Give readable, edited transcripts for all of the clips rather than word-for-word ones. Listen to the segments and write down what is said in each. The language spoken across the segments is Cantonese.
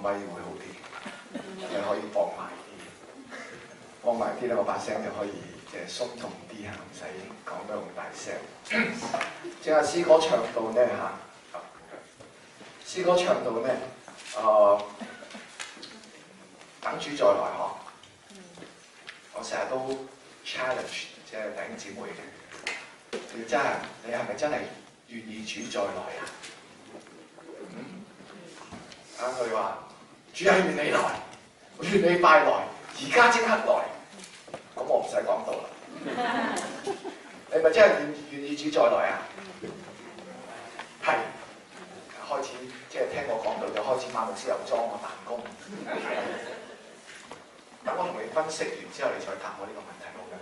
咪會好啲，你可以幫埋啲咧，我把聲就可以即係鬆動啲嚇，唔使講得咁大聲。正話詩歌唱到咧嚇，詩歌唱到咧等主再來嗬，我成日都 challenge 即係弟兄姊妹嘅，你係咪真係願意主再來啊？佢話主係願你來，願你快來，而家即刻來。咁我唔使講到啦。你咪真係願意主再來啊？係。開始即係聽我講到就開始馬牧師又裝我彈弓。等我同你分析完之後，你再答我呢個問題好嘅。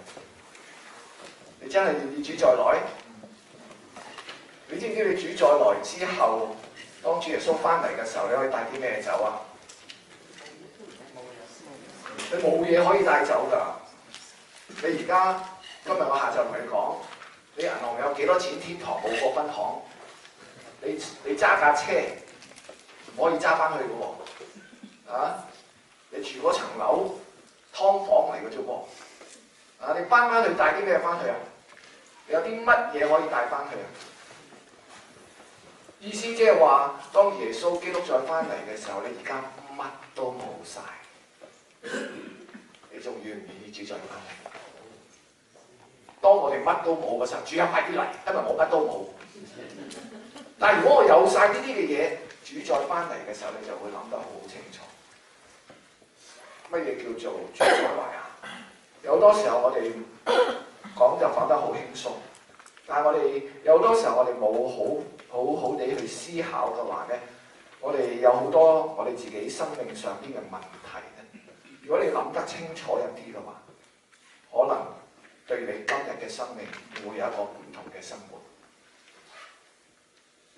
你真係願意主再來？你知唔知你主再來之後，當主耶穌翻嚟嘅時候，你可以帶啲咩走啊？你冇嘢可以帶走㗎。你而家今日我下晝同你講，你銀行有幾多錢？天堂冇個分行。你揸架車唔可以揸翻去嘅喎。你住嗰層樓劏房嚟嘅啫喎。你翻去帶啲咩翻去啊？你有啲乜嘢可以帶翻去啊？意思即係話，當耶穌基督再翻嚟嘅時候，你而家乜都冇晒，你仲願唔願意主再翻嚟？當我哋乜都冇嘅時候，主啊快啲嚟，因為我乜都冇。但係如果我有晒呢啲嘅嘢，主再翻嚟嘅時候，你就會諗得好清楚。乜嘢叫做主再來啊？有好多時候我哋講就講得好輕鬆，但係我哋有好多時候我哋冇好好地去思考嘅話咧，我哋有好多我哋自己生命上邊嘅問題咧。如果你諗得清楚一啲嘅話，可能對你今日嘅生命會有一個唔同嘅生活。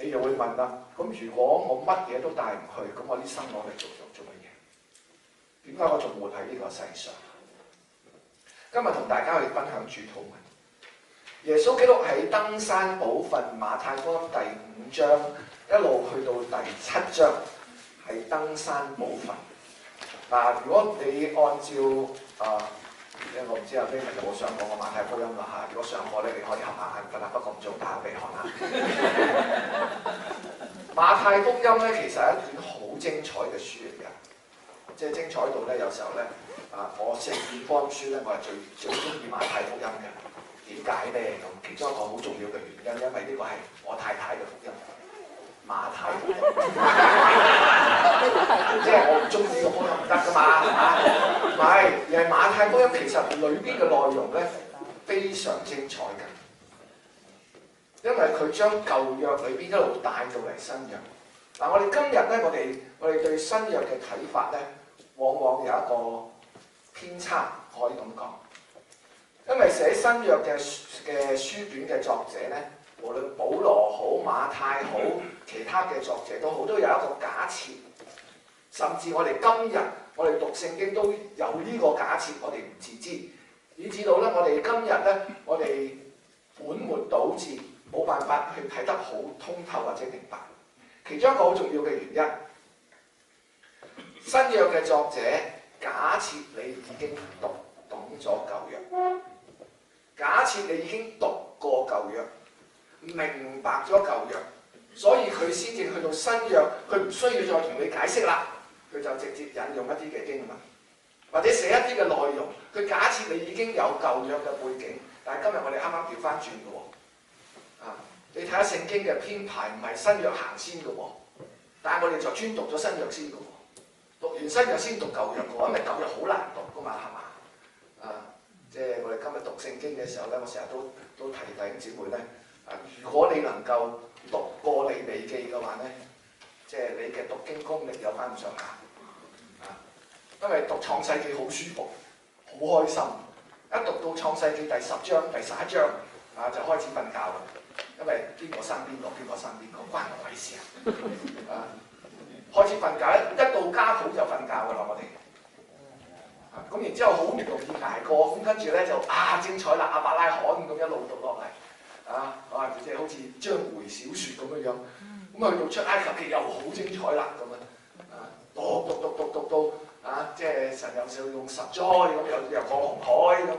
你就會問啦，咁如果我乜嘢都帶唔去，咁我啲生攞嚟做乜嘢？點解我仲活喺呢個世上？今日同大家去分享主禱文。耶穌基督喺登山寶訓馬太福音第5章一路去到第7章係登山寶訓。如果你按照我唔知阿 Raymond 有冇上過個馬太福音啦嚇。如果上過咧，你可以合下眼瞓下，不過唔做打個鼻鼾啦。馬太福音咧，其實係一卷好精彩嘅書嚟㗎，即係精彩到咧，有時候咧我成卷福音書咧，我係最中意馬太福音嘅。點解咧？咁其中一個好重要嘅原因，因為呢個係我太太嘅福音，馬太福音。即係我唔中意個福音唔得㗎嘛，唔係，而係馬太福音其實裏邊嘅內容咧非常精彩嘅，因為佢將舊約裏邊一路帶到嚟新約。我哋今日咧，我哋對新約嘅睇法咧，往往有一個偏差，可以咁講。因為寫新約嘅書卷嘅作者咧，無論保羅好、馬太好，其他嘅作者都好，都有一個假設。甚至我哋今日我哋讀聖經都有呢個假設，我哋唔自知，以至到咧我哋今日咧，我哋本末倒置，冇辦法去睇得好通透或者明白。其中一個好重要嘅原因，新約嘅作者假設你已經讀懂咗舊約，假設你已經讀過舊約，明白咗舊約，所以佢先至去到新約，佢唔需要再同你解釋啦。佢就直接引用一啲嘅經文，或者寫一啲嘅內容。佢假設你已經有舊約嘅背景，但係今日我哋啱啱調翻轉嘅喎。你睇下聖經嘅編排唔係新約行先嘅喎，但係我哋就專讀咗新約先嘅喎。讀完新約先讀舊約嘅喎，因為舊約好難讀㗎嘛，係嘛？即係我哋今日讀聖經嘅時候咧，我成日都提弟兄姊妹咧，如果你能夠讀過利未記嘅話咧，即係你嘅讀經功力有翻咁上下，因為讀創世記好舒服，好開心。一讀到創世記第10章、第11章就開始瞓覺啦，因為邊個生邊個，邊個生邊個，關我鬼事啊！開始瞓覺，一到家譜就瞓覺㗎啦，我哋。咁然之後好唔容易捱過，咁跟住咧就精彩啦！亞伯拉罕咁一路讀落嚟，即係好似章回小説咁樣樣。咁去到出埃及記又好精彩啦，咁讀讀到即係神有時候用十災咁，又過紅海咁，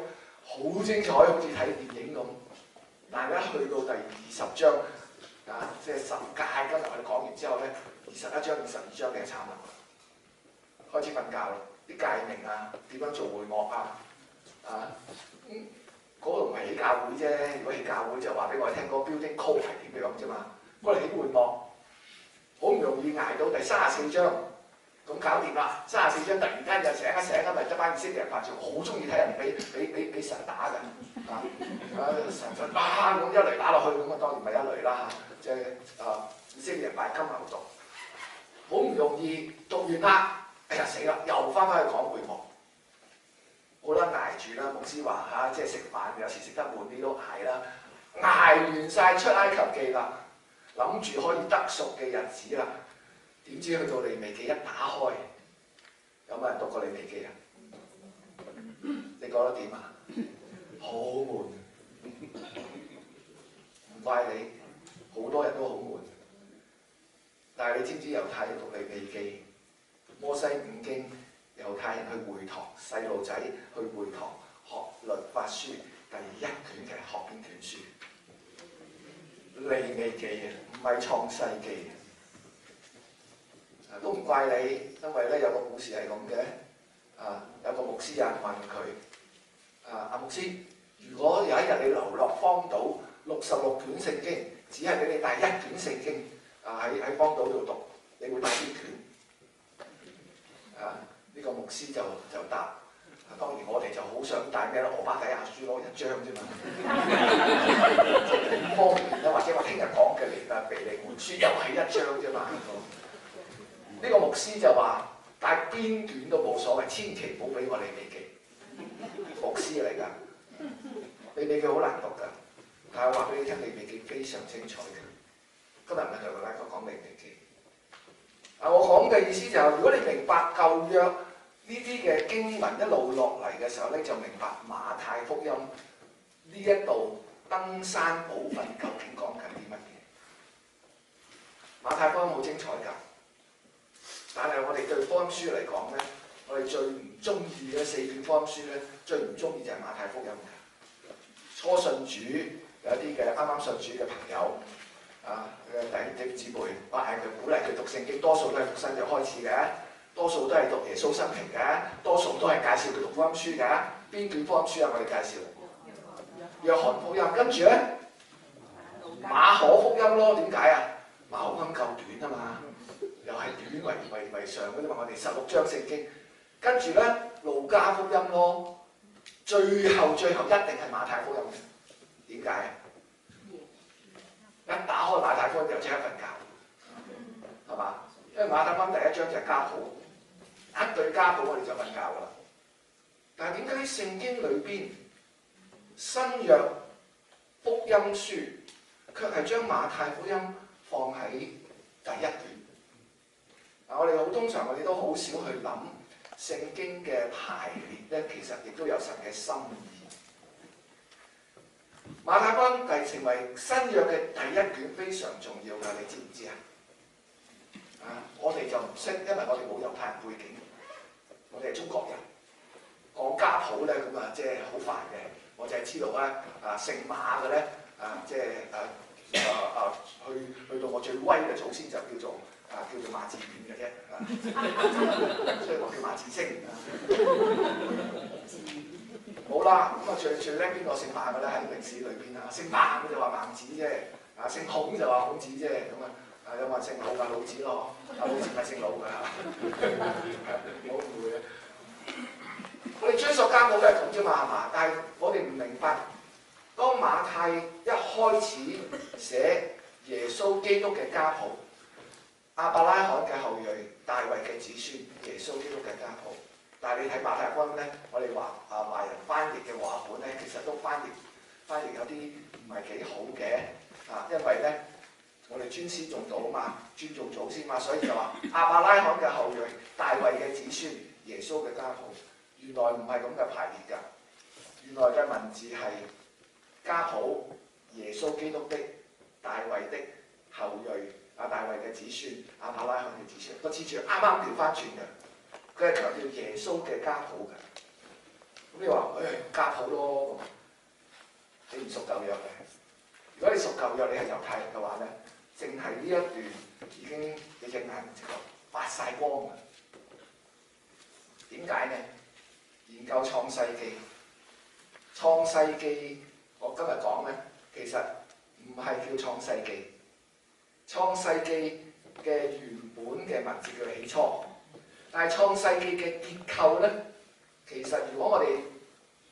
好精彩，好似睇電影咁。但係一去到第20章即係10誡，今日我哋講完之後咧，21章、22章嘅慘啦，開始瞓覺啦，啲誡命點樣做會幕嗰度唔係起教會啫，如果起教會就話俾我哋聽嗰個 building code 係點樣啫嘛，嗰度起會幕，好唔容易捱到第34章。咁搞掂啦！34章突然間就醒一醒咪得班以色列人發照，好中意睇人俾神打嘅神就咁一雷打落去，咁當然咪一雷啦即係以色列人拜金牛犢，好唔容易讀完啦，哎呀死啦，又翻去講會幕，好啦捱住啦，牧師話即係食飯有時食得悶啲都捱啦，捱完晒出埃及記啦，諗住可以得贖嘅日子啦。點知去到利未記一打開，有冇人讀過利未記啊？你覺得點啊？好悶，唔怪你，好多人都好悶。但係你知唔知猶太人讀利未記、摩西五經，猶太人去會堂，細路仔去會堂學律法書，第一卷嘅學邊卷書？利未記唔係創世記。都唔怪你，因為咧有個故事係咁嘅，有個牧師有人問佢，阿牧師，如果有一日你流落荒島，66卷聖經，只係俾你帶1卷聖經，喺荒島度讀，你會帶邊卷？呢個牧師就答，當然我哋就好想帶咩咧？俄巴底亞書攞1章啫嘛，呢方面咧，或者我聽日講嘅腓利門書又係1章啫嘛。呢個牧師就話：帶邊卷都冇所謂，千祈唔好俾我利未記。牧師嚟㗎，利未記好難讀㗎。但係我話俾你聽，利未記非常精彩嘅。今日唔係同大家講利未記。我講嘅意思就係，如果你明白舊約呢啲嘅經文一路落嚟嘅時候咧，就明白馬太福音呢一度登山寶訓究竟講緊啲乜嘢。馬太福音好精彩㗎。但係我哋對福音書嚟講咧，我哋最唔中意嘅4卷福音書咧，最唔中意就係馬太福音嘅。初信主有啲嘅啱啱信主嘅朋友嘅弟兄姊妹，我係佢鼓勵佢讀聖經，多數都係讀新約開始嘅，多數都係讀耶穌生平嘅，多數都係介紹佢讀福音書嘅。邊卷福音書啊？我哋介紹約翰福音，跟住咧馬可福音咯。點解啊？馬可福音夠短啊嘛。又係短為上嗰啲嘛，我哋16章聖經，跟住咧路加福音咯，最後一定係馬太福音嘅。點解？一打開馬太福音就即刻瞓覺，係嘛？因為馬太福音第1章就係家譜，一對家譜我哋就瞓覺㗎啦。但係點解聖經裏邊新約福音書卻係將馬太福音放喺第1卷？我哋通常都好少去諗聖經嘅排列咧，其實亦都有神嘅心意。馬太福音成為新約嘅第1卷，非常重要㗎，你知唔知啊？我哋就唔識，因為我哋冇猶太人背景，我哋係中國人，講家譜咧咁即係好煩嘅。我就係知道咧，姓馬嘅咧，即係去到我最威嘅祖先就叫做馬志遠嘅啫，所以我叫馬志星。好啦，咁最叻邊個姓馬嘅咧？喺歷史裏邊姓孟就話孟子啫，姓孔就話孔子啫，咁有冇人姓魯㗎？魯子咯，魯子咪姓魯㗎，唔好誤會啊！我哋追溯家譜都係咁啫嘛，係嘛？但係我哋唔明白，當馬太一開始寫耶穌基督嘅家譜。亞伯拉罕嘅後裔，大衛嘅子孫，耶穌基督嘅家譜。但係你睇馬太福音咧，我哋話華人翻譯嘅話本咧，其實都翻譯有啲唔係幾好嘅，因為咧我哋尊師重道啊嘛，尊重祖先嘛，所以就話亞伯拉罕嘅後裔，大衛嘅子孫，耶穌嘅家譜。原來唔係咁嘅排列㗎，原來嘅文字係家譜，耶穌基督的，大衛的後裔。大衛嘅子孫，亞伯拉罕嘅子孫，個次序啱啱調翻轉嘅，佢係強調耶穌嘅家譜嘅。咁你話家譜咯，你唔熟舊約嘅。如果你熟舊約，你係猶太人嘅話咧，淨係呢一段已經你隻眼直頭發晒光嘅。點解呢？研究創世記，創世記我今日講咧，其實唔係叫創世記。創世記嘅原本嘅文字叫起初，但係創世記嘅結構咧，其實如果我哋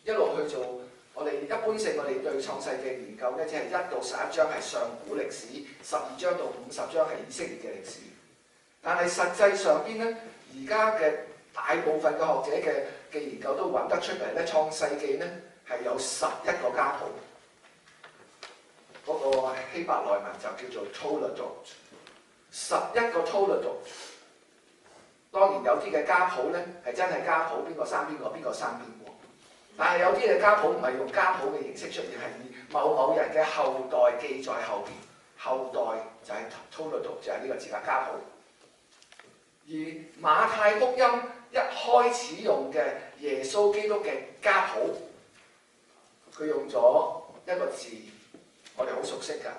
一路去做，我哋一般性我哋對創世記研究咧，只係1到11章係上古歷史，12章到50章係以色列嘅歷史。但係實際上邊咧，而家嘅大部分嘅學者嘅研究都揾得出嚟咧，創世記咧係有11個家譜，嗰個希伯來文就叫做 Toledot，11個 Toledot。當然有啲嘅家譜咧係真係家譜，邊個生邊個，邊個生邊個。但係有啲嘅家譜唔係用家譜嘅形式出現，係以某某人嘅後代記在後邊，後代就係 Toledot，就係呢個字啦，家譜。而馬太福音一開始用嘅耶穌基督嘅家譜，佢用咗一個字，我哋好熟悉㗎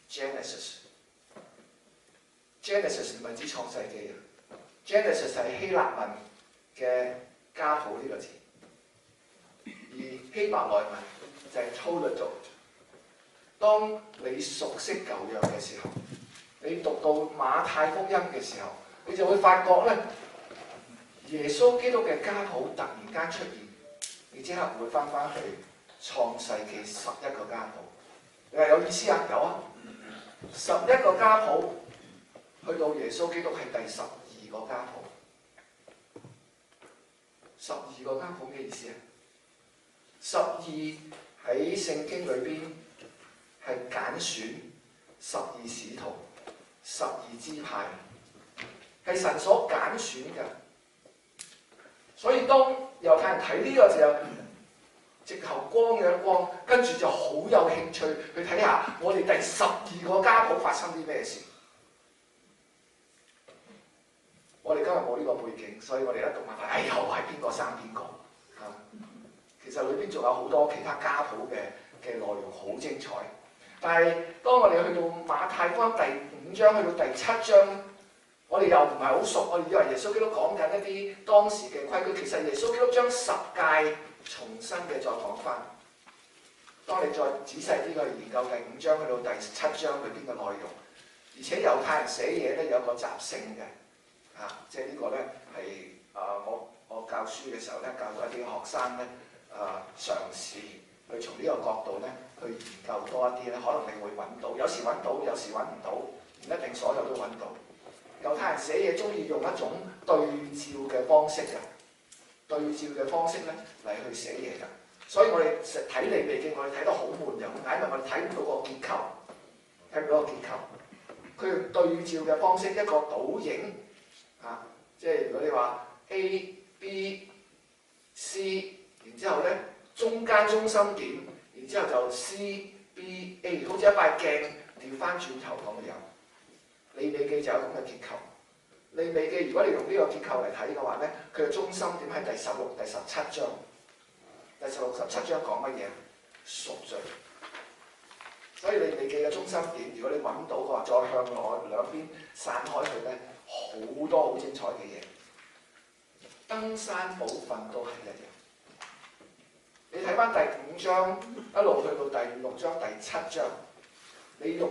Genesis。Genesis 唔係指創世記啊 ，Genesis 係希臘文嘅家譜呢個字，而希伯來文就係 Toledot。當你熟悉舊約嘅時候，你讀到馬太福音嘅時候，你就會發覺咧，耶穌基督嘅家譜突然間出現，你即刻會翻去創世記11個家譜。你話有意思啊？有啊，11個家譜去到耶穌基督係第12個家譜。12個家譜咩意思啊？12喺聖經裏邊係揀選12使徒、12支派。係神所揀選嘅，所以當猶太人睇呢個時候，直頭光嘅一光，跟住就好有興趣去睇下我哋第12個家譜發生啲咩事。我哋今日冇呢個背景，所以我哋一讀問題，又係邊個生邊個啊？其實裏邊仲有好多其他家譜嘅內容，好精彩。但係當我哋去到馬太福音第5章去到第7章。我哋又唔係好熟，我哋以為耶穌基督講緊一啲當時嘅規矩，其實耶穌基督將10誡重新嘅再講翻。當你再仔細啲去研究第5章去到第7章裏邊嘅內容，而且猶太人寫嘢咧有個習性嘅，即係呢個咧係我教書嘅時候咧教到一啲學生咧嘗試去從呢個角度咧去研究多一啲咧，可能你會揾到，有時揾到，有時揾唔到，唔一定所有都揾到。猶太人寫嘢中意用一種對照嘅方式嘅，對照嘅方式咧嚟去寫嘢㗎。所以我哋睇利未記，我哋睇得好悶，又點解？因為我哋睇唔到個結構，睇唔到個結構。佢用對照嘅方式，一個倒影即係如果你話 A、B、C， 然之後咧中間中心點，然之後就 C、B、A， 好似一塊鏡調翻轉頭咁樣。利未記就有咁嘅結構。利未記如果你用呢個結構嚟睇嘅話咧，佢嘅中心點喺第16、第17章。第16、17章講乜嘢？贖罪。所以利未記嘅中心點，如果你揾到嘅話，再向內兩邊散開去咧，好多好精彩嘅嘢。登山寶訓都係一樣。你睇翻第5章一路去到第6章、第7章，你用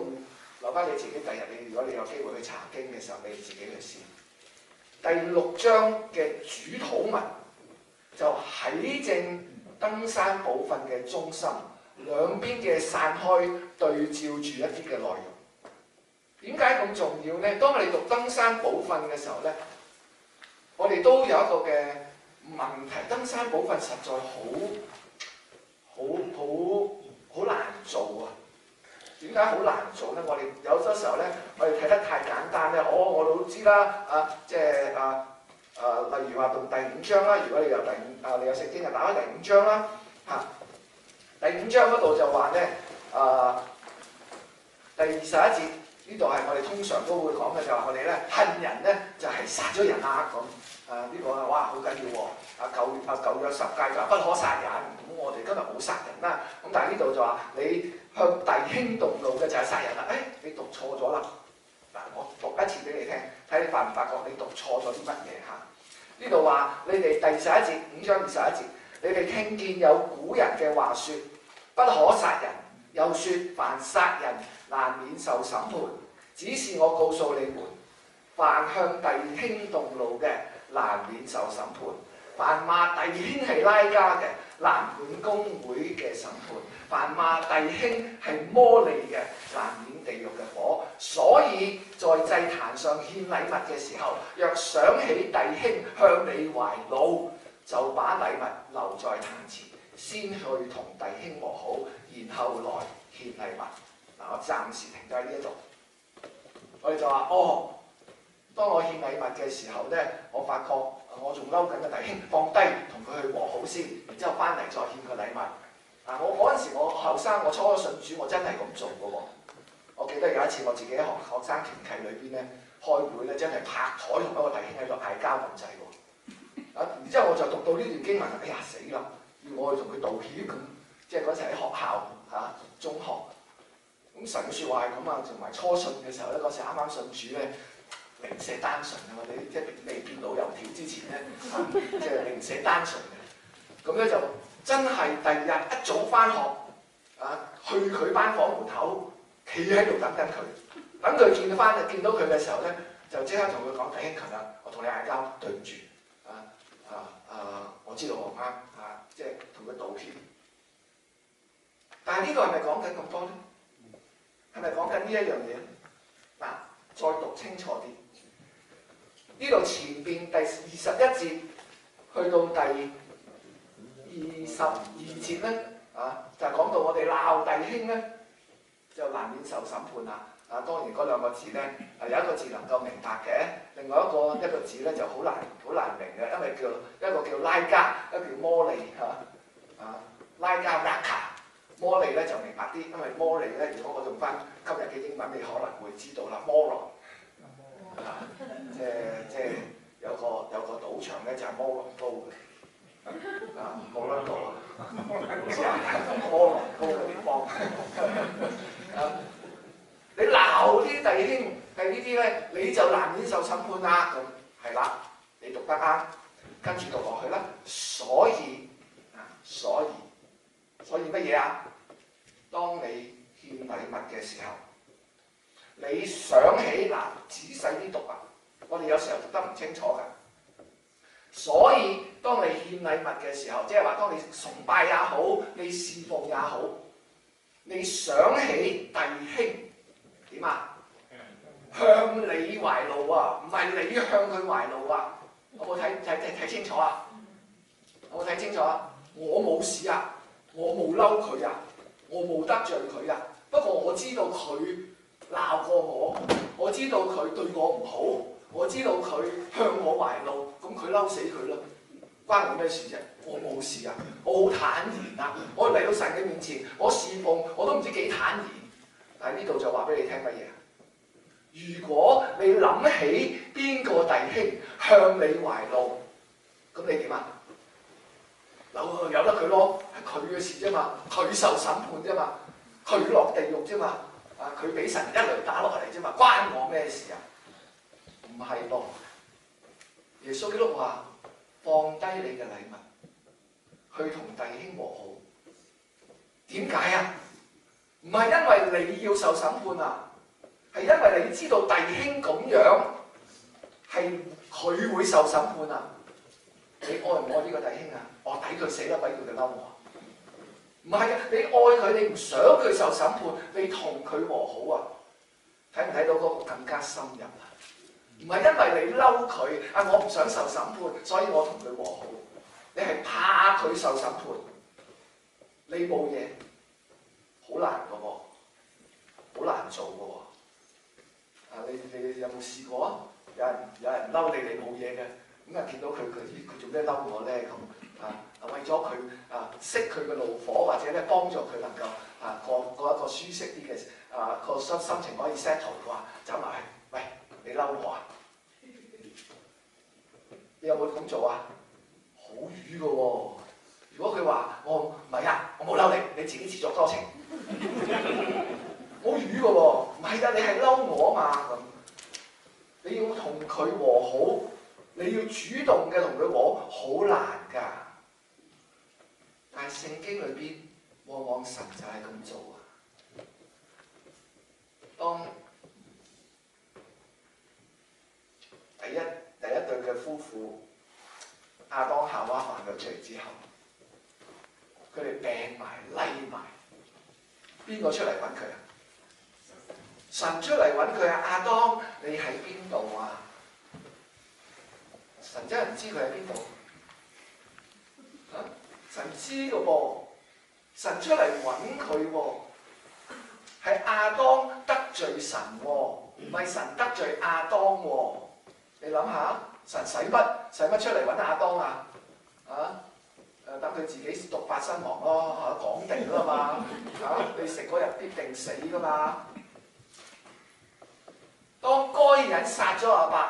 留翻你自己第日，你如果你有機會去查經嘅時候，你自己去試。第6章嘅主禱文就喺正登山寶訓嘅中心，兩邊嘅散開對照住一啲嘅內容。點解咁重要呢？當我哋讀登山寶訓嘅時候咧，我哋都有一個嘅問題，登山寶訓實在好難做啊！點解好難做咧？我哋有好多時候咧，我哋睇得太簡單咧。我都知啦，例如話讀第5章啦。如果你有你有聖經就打開第5章啦。第5章嗰度就話咧，第21節，呢度係我哋通常都會講嘅，就係我哋咧恨人咧就係殺咗人啦咁。呢個啊，哇好緊要喎！舊約十誡就話不可殺人，咁我哋今日冇殺人啦。咁但係呢度就話你向弟兄動怒嘅就係殺人啦。你讀錯咗啦！嗱，我讀一次俾你聽，睇你發唔發覺你讀錯咗啲乜嘢嚇？呢度話你哋第11節5章21節，你哋聽見有古人嘅話說不可殺人，又說凡殺人難免受審判。只是我告訴你們，凡向弟兄動怒嘅，難免受審判；凡罵弟兄係拉加嘅，難免公會嘅審判；凡罵弟兄係魔利嘅，難免地獄嘅火。所以在祭壇上獻禮物嘅時候，若想起弟兄向你懷怒，就把禮物留在壇前，先去同弟兄和好，然後來獻禮物。嗱，我暫時停低呢一度。我哋就話當我獻禮物嘅時候咧，我發覺我仲嬲緊嘅弟兄，放低同佢去和好先，然之後翻嚟再獻個禮物。我嗰陣時我後生，我初初信主，我真係咁做嘅喎。我記得有一次我自己喺學生團契裏邊咧開會咧，真係拍台同一個弟兄喺度嗌交咁滯喎。然之後我就讀到呢段經文，哎呀死啦！要我去同佢道歉咁，即係嗰陣喺學校中學。咁神嘅説話係咁啊，同埋初信嘅時候咧，嗰時啱啱信主咧。零舍單純啊！我哋即係未見到油條之前咧，即係零舍單純嘅。咁咧就真係第二日一早翻學去佢班房門口，企喺度等緊佢。等佢見到佢嘅時候咧，就即刻同佢講：弟兄，琴日我同你嗌交，對唔住我知道我唔啱即係同佢道歉。但係呢個係咪講緊咁多咧？係咪講緊呢一樣嘢咧？嗱，再讀清楚啲。呢度前邊第21節去到第22節咧，就係講到我哋鬧弟兄咧，就難免受審判啦。當然嗰兩個字咧，有一個字能夠明白嘅，另外一個字咧就好難明嘅，因為一個叫拉加，一個叫摩利拉加 Raka， 摩利咧就明白啲，因為摩利咧，如果我用翻今日嘅英文，你可能會知道啦，moron。即係有個賭場咧，就係摩洛哥嘅，冇諗到好似係摩洛哥嘅地方。你鬧啲弟兄係呢啲咧，你就難免受審判啦。咁係啦，你讀得啱，跟住讀落去啦。所以乜嘢啊？當你獻禮物嘅時候，你想起仔細啲讀啊！我哋有時候讀得唔清楚㗎。所以當你獻禮物嘅時候，即係話當你崇拜也好，你侍奉也好，你想起弟兄點啊？向你懷怒啊，唔係你向佢懷怒啊！有冇睇清楚啊？有冇睇清楚啊？我冇事啊，我冇嬲佢啊，我冇得罪佢啊。不過我知道佢鬧過我，我知道佢對我唔好，我知道佢向我懷怒，咁佢嬲死佢啦，關我咩事啫？我冇事啊，我好坦然啊！我嚟到神嘅面前，我侍奉我都唔知幾坦然。但係呢度就話俾你聽乜嘢？如果你諗起邊個弟兄向你懷怒，咁你點啊？由得佢咯，係佢嘅事啫嘛，佢受審判啫嘛，佢落地獄啫嘛。佢俾神一雷打落嚟啫嘛，關我咩事啊？唔係噃，耶穌基督話：放低你嘅禮物，去同弟兄和好。點解啊？唔係因為你要受審判啊，係因為你知道弟兄咁樣係佢會受審判啊。你愛唔愛呢個弟兄啊？我抵佢死啦，鬼叫佢嬲我。唔係啊！你愛佢，你唔想佢受審判，你同佢和好啊！睇唔睇到嗰個更加深入啊？唔係因為你嬲佢我唔想受審判，所以我同佢和好。你係怕佢受審判，你冇嘢，好難嘅喎，好難做嘅喎。你有冇試過啊？有人嬲你，你冇嘢嘅，咁啊見到佢做咩嬲我咧咁啊？為咗佢熄佢嘅怒火，或者咧幫助佢能夠過一個舒適啲嘅個心情可以 settle 嘅話，走埋去，喂，你嬲我啊？你有冇咁做啊？好瘀嘅喎！如果佢話我唔係啊，我冇嬲你，你自己自作多情，好瘀嘅喎！唔係㗎，你係嬲我啊嘛咁。你要同佢和好，你要主動嘅同佢和好難㗎。但係聖經裏邊往往神就係咁做啊。當第一對嘅夫婦亞當夏娃犯咗罪之後，佢哋病埋匿埋，邊個出嚟揾佢啊？神出嚟揾佢啊！亞當，你喺邊度啊？神真係唔知佢喺邊度啊？神知㗎噃，神出嚟揾佢喎，係亞當得罪神喎，唔係神得罪亞當喎。你諗下，神使乜出嚟揾亞當啊？等佢自己毒發身亡咯，講定啦嘛，你食嗰日必定死噶嘛。當該隱殺咗亞伯，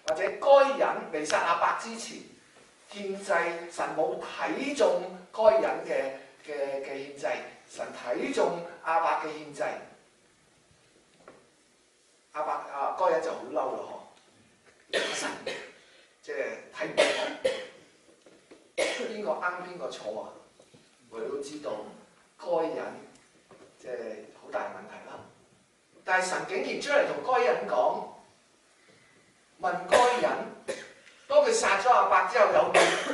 或者該隱未殺亞伯之前，獻祭神冇睇中該隱嘅獻祭，神睇中亞伯嘅獻祭，該隱就好嬲咯，神即係睇唔到邊個啱邊個錯啊？我哋都知道該隱即係好大問題啦。但係神竟然出嚟同該隱講，問該隱，當佢殺咗亞伯之後，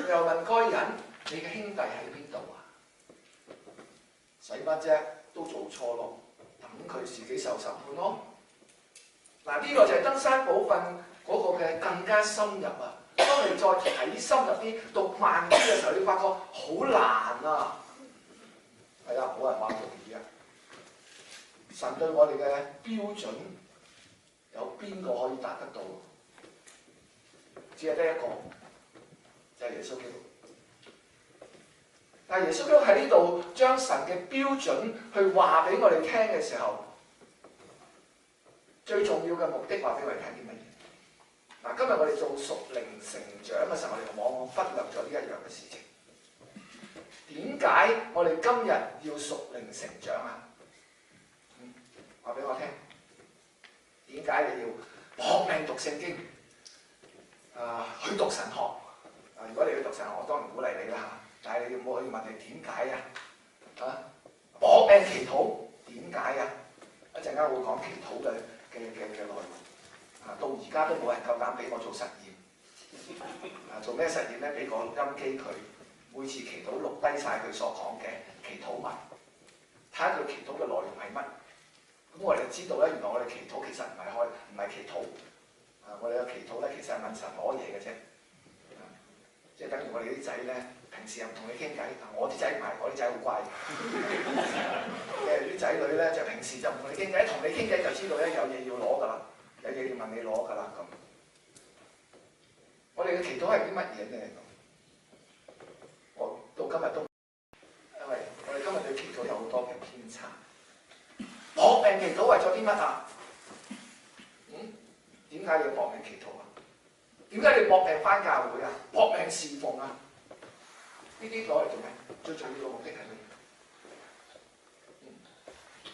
又問該隱：你嘅兄弟喺邊度啊？使乜啫？都做錯咯，等佢自己受審判咯。嗱，呢個就係登山寶訓嗰個嘅更加深入啊！當你再睇深入啲、讀慢啲嘅時候，你發覺好難啊！係啊，冇人話容易啊！神對我哋嘅標準有邊個可以達得到？只係得一個，就係耶穌基督。但係耶穌基督喺呢度將神嘅標準去話俾我哋聽嘅時候，最重要嘅目的話俾我哋聽啲乜嘢？嗱，今日我哋做屬靈成長嘅時候，我哋往往忽略咗呢一樣嘅事情。點解我哋今日要屬靈成長啊？話俾我聽，點解你要搏命讀聖經？去讀神學。如果你去讀神學，我當然鼓勵你啦嚇。但係你唔可以問你點解啊？搏命祈禱，點解啊？一陣間會講祈禱嘅內容。到而家都冇人夠膽俾我做實驗。做咩實驗咧？俾個音機佢，每次祈禱錄低晒佢所講嘅祈禱文，睇下佢祈禱嘅內容係乜。咁我哋就知道咧，原來我哋祈禱其實唔係祈禱。我哋嘅祈禱咧，其實係問神攞嘢嘅啫。即係等於我哋啲仔咧，平時又唔同你傾偈。我啲仔唔係，我啲仔好乖。啲仔女咧就平時就唔同你傾偈，同你傾偈就知道咧有嘢要攞㗎啦，有嘢要問你攞㗎啦咁。我哋嘅祈禱係啲乜嘢咧？我到今日都，因為我哋今日對祈禱有好多嘅偏差。搏命祈禱為咗啲乜啊？點解要搏命祈禱啊？點解你搏命返教會啊？搏命侍奉啊？呢啲攞嚟做咩？最重要嘅目的係乜嘢？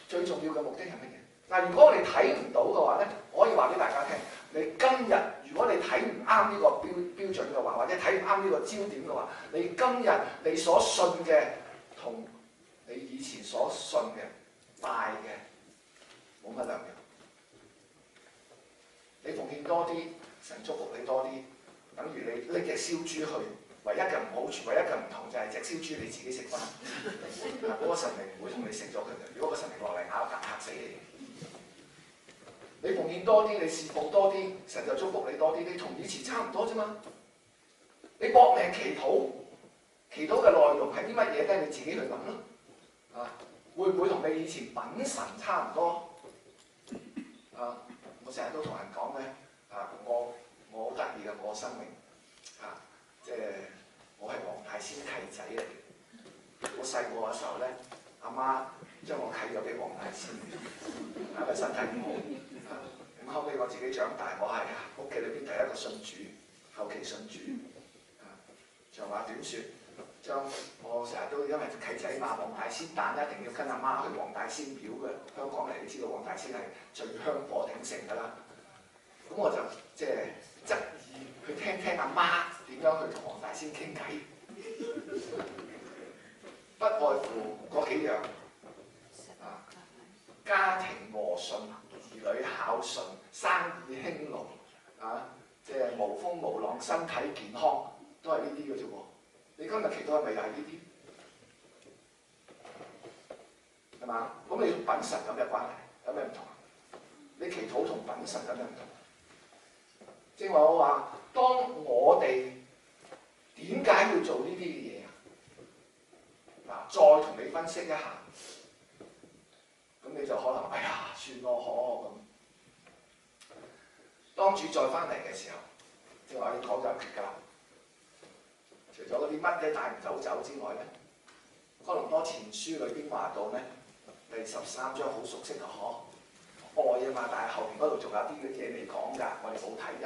最重要嘅目的係乜嘢？嗱，如果我哋睇唔到嘅話咧，我可以話俾大家聽，你今日如果你睇唔啱呢個標準嘅話，或者睇唔啱呢個焦點嘅話，你今日你所信嘅同你以前所信嘅大嘅冇乜兩樣。你奉獻多啲，神祝福你多啲，等於你拎隻燒豬去，唯一嘅唔好處，唯一嘅唔同就係隻燒豬你自己食翻，嗰個神明唔會同你食咗佢嘅。如果個神明落嚟咬一啖嚇死你。你奉獻多啲，你侍奉多啲，神就祝福你多啲。你同以前差唔多啫嘛。你搏命祈禱，祈禱嘅內容係啲乜嘢咧？你自己去諗咯。會唔會同你以前品神差唔多？我成日都同人講咧，我好得意嘅，我生命先，因為身體唔好。咁後尾我自己長大，我係屋企裏邊第一個信主，後期信主。長話短説，我成日都因為契仔嘛，黃大仙誕一定要跟阿媽去黃大仙廟嘅。香港嚟，你知道黃大仙係最香火鼎盛㗎啦。咁我就即係執意去聽聽阿媽點樣去同黃大仙傾偈，不外乎嗰幾樣家庭和順、兒女孝順、生意興隆即係無風無浪、身體健康，都係呢啲嘅啫喎。你今日祈禱係咪又係呢啲？係嘛？咁你品神有咩關係？有咩唔同？你祈禱同品神有咩唔同？正話我話，當我哋點解要做呢啲嘅嘢啊？再同你分析一下，咁你就可能算咯咁。當主再翻嚟嘅時候，正話你講就結㗎啦。除咗嗰啲乜嘢帶唔走之外咧，哥林多前書裏邊話到咧，第13章好熟悉嘅愛啊嘛，但係後邊嗰度仲有啲嘅嘢未講㗎，我哋冇睇㗎。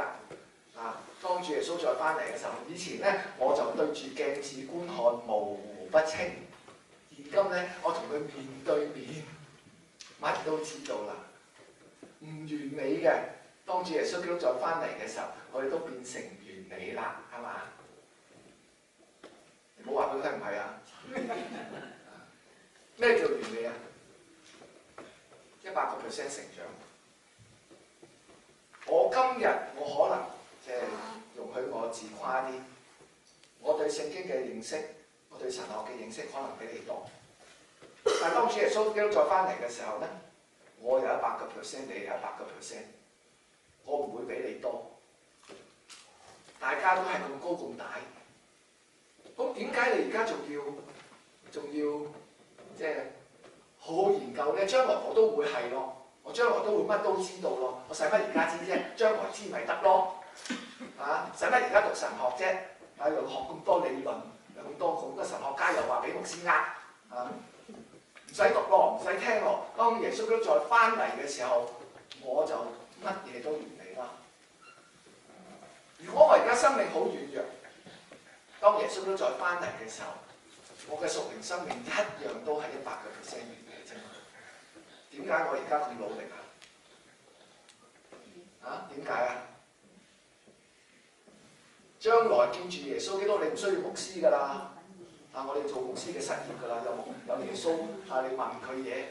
當主耶穌再翻嚟嘅時候，以前咧我就對住鏡子觀看模糊不清，現今咧我同佢面對面，乜都知道啦。唔完美嘅，當主耶穌基督再翻嚟嘅時候，我哋都變成完美啦，係嘛？你唔好話佢係唔係啊？咩叫完美啊？100% 成長。我今日我可能容許我自誇啲，我對聖經嘅認識，我對神學嘅認識可能比你多。但係當主耶穌基督再翻嚟嘅時候咧，我有100%，你有100%，我唔會比你多。大家都係咁高咁大，咁點解你而家仲要好好研究咧？將來我都會係咯，我將來都會乜都知道咯。我使乜而家知啫？將來知咪得咯？使乜而家讀神學啫？又學咁多理論，有咁多神學家又話俾牧師唔使讀咯，唔使聽咯。當耶穌基督再翻嚟嘅時候，我就乜嘢都完美啦。如果我而家生命好軟弱，當耶穌基督再翻嚟嘅時候，我嘅屬靈生命一樣都係100%完美啫。點解我而家咁努力點解啊？將來見住耶穌基督，你唔需要牧師㗎啦。我哋做牧師嘅失業㗎啦，有耶穌你問佢嘢